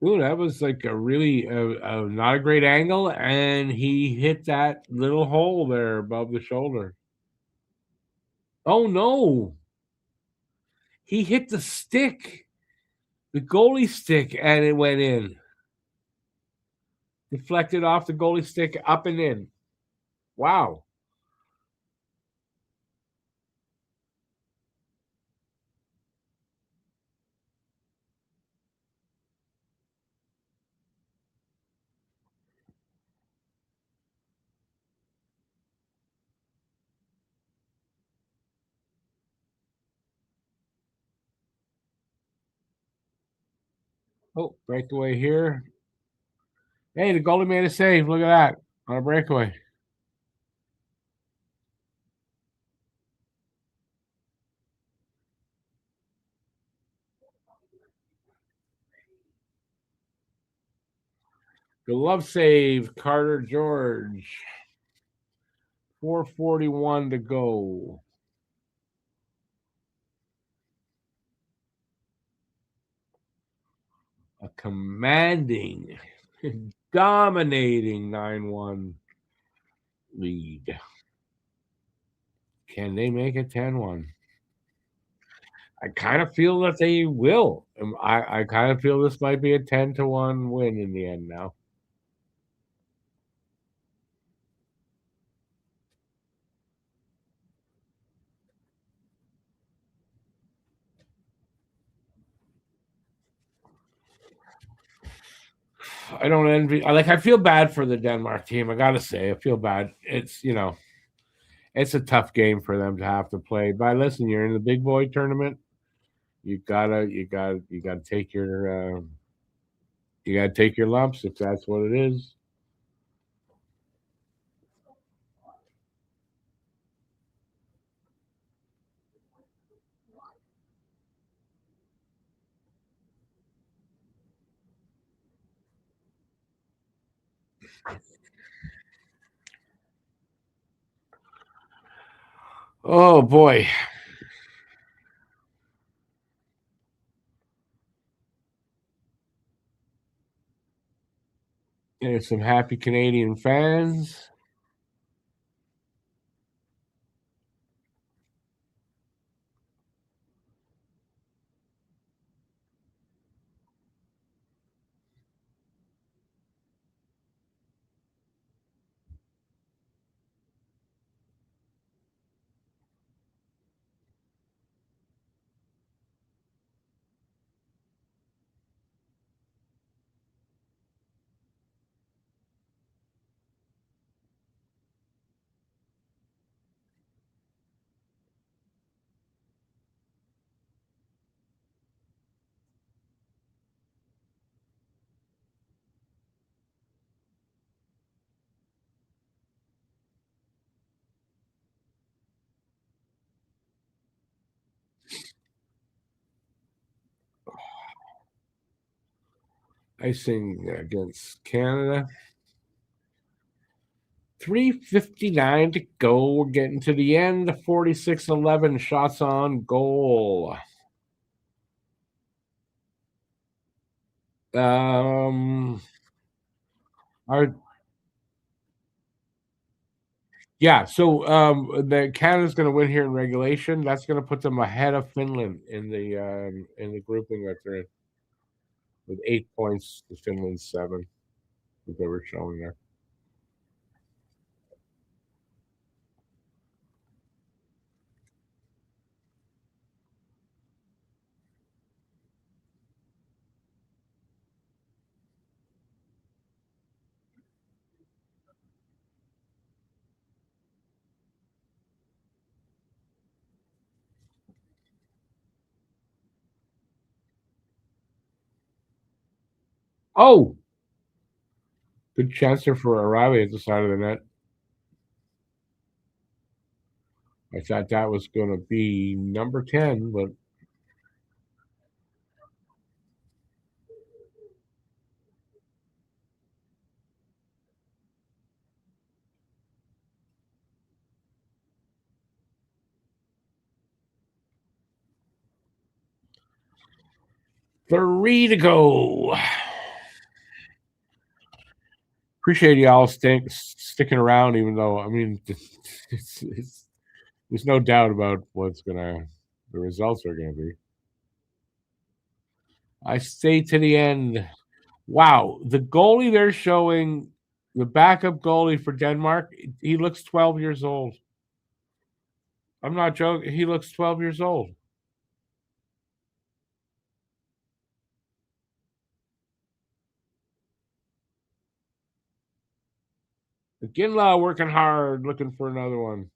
Ooh, that was like a really not a great angle, and he hit that little hole there above the shoulder. Oh no! He hit the stick, the goalie stick, and it went in. Deflected off the goalie stick, up and in. Wow. Oh, breakaway here. Hey, the goalie made a save. Look at that on a breakaway. Glove save, Carter George. 4:41 to go. A commanding, dominating 9-1 lead. Can they make it 10-1? I kind of feel that they will. I kind of feel this might be a 10-1 win in the end now. I don't envy. I feel bad for the Denmark team. I gotta say, I feel bad. It's a tough game for them to have to play. But listen, you're in the big boy tournament. You gotta take your lumps if that's what it is. Oh boy. There's some happy Canadian fans. Icing against Canada. 3:59 to go. We're getting to the end. 46-11 shots on goal. Um, our Yeah, so the Canada's going to win here in regulation. That's going to put them ahead of Finland in the grouping that they're in with 8 points to Finland's 7 that they were showing there. Oh, good chance there for Arabi at the side of the net. I thought that was going to be number 10, but three to go. Appreciate y'all sticking around, even though I mean, there's no doubt about the results are gonna be. I stay to the end. Wow, the goalie they're showing, the backup goalie for Denmark, he looks 12 years old. I'm not joking. He looks 12 years old. Ginla working hard, looking for another one.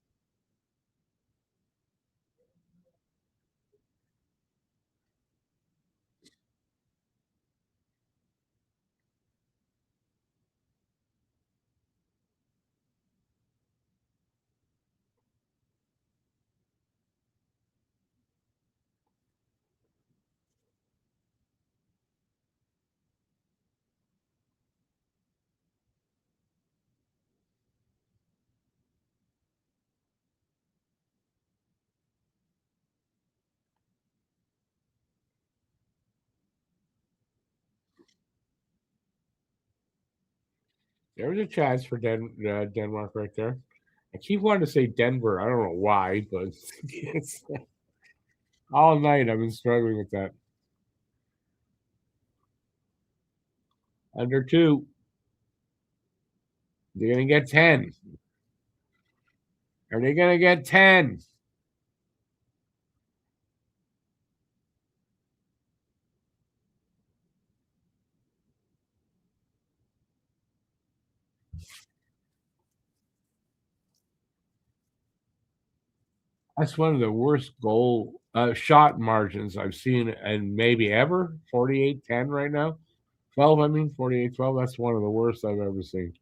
There was a chance for Denmark right there. I keep wanting to say Denver. I don't know why, but it's, all night I've been struggling with that. Under 2. They're going to get 10. Are they going to get 10? That's one of the worst goal shot margins I've seen and maybe ever. 48-10 right now. 12, I mean, 48-12. That's one of the worst I've ever seen.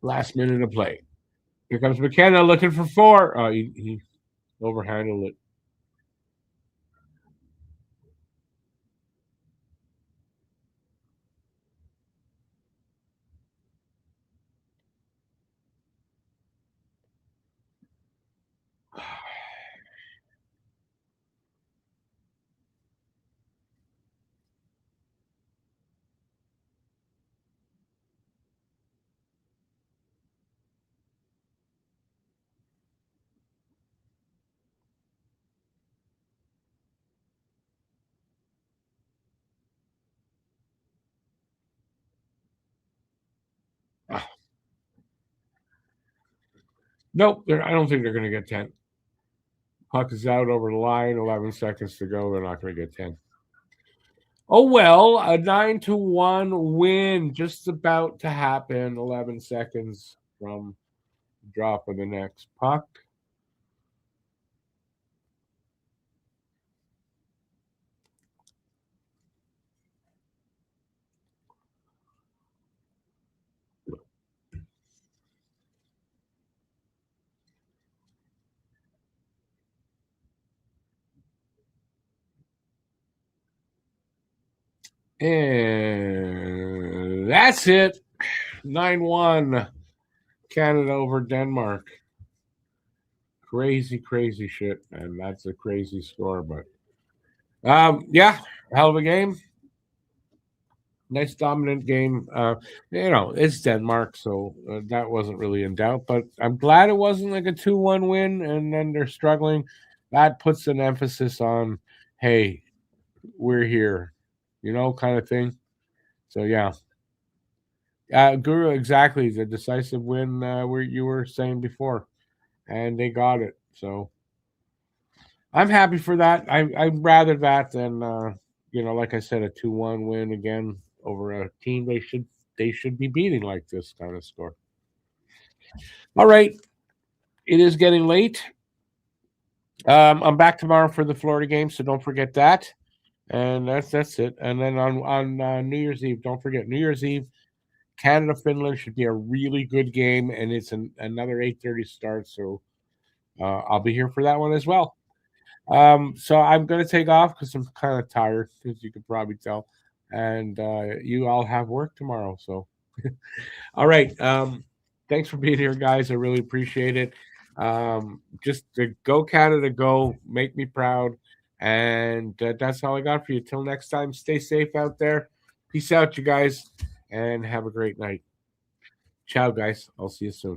Last minute of play. Here comes McKenna looking for 4. Oh, he overhandled it. Ah, nope, I don't think they're going to get 10. Puck is out over the line. 11 seconds to go. They're not going to get 10. Oh well, a 9-1 win just about to happen. 11 seconds from drop of the next puck. And That's it. 9-1. Canada over Denmark. Crazy, crazy shit, and that's a crazy score. But yeah, hell of a game. Nice dominant game. It's Denmark, so that wasn't really in doubt. But I'm glad it wasn't like a 2-1 win, and then they're struggling. That puts an emphasis on, hey, we're here, kind of thing. So yeah, Guru, exactly the decisive win where you were saying before, and they got it. So I'm happy for that. I'd rather that than like I said, a 2-1 win again over a team they should be beating like this kind of score. All right, it is getting late. I'm back tomorrow for the Florida game, so don't forget that. And that's it. And then on New Year's Eve, don't forget New Year's Eve, Canada Finland should be a really good game, and it's another 8:30 start. So I'll be here for that one as well. So I'm going to take off because I'm kind of tired, as you could probably tell. And you all have work tomorrow. So, all right. Thanks for being here, guys. I really appreciate it. Just go Canada, go. Make me proud. And that's all I got for you. Till next time, stay safe out there. Peace out, you guys, and have a great night. Ciao, guys. I'll see you soon.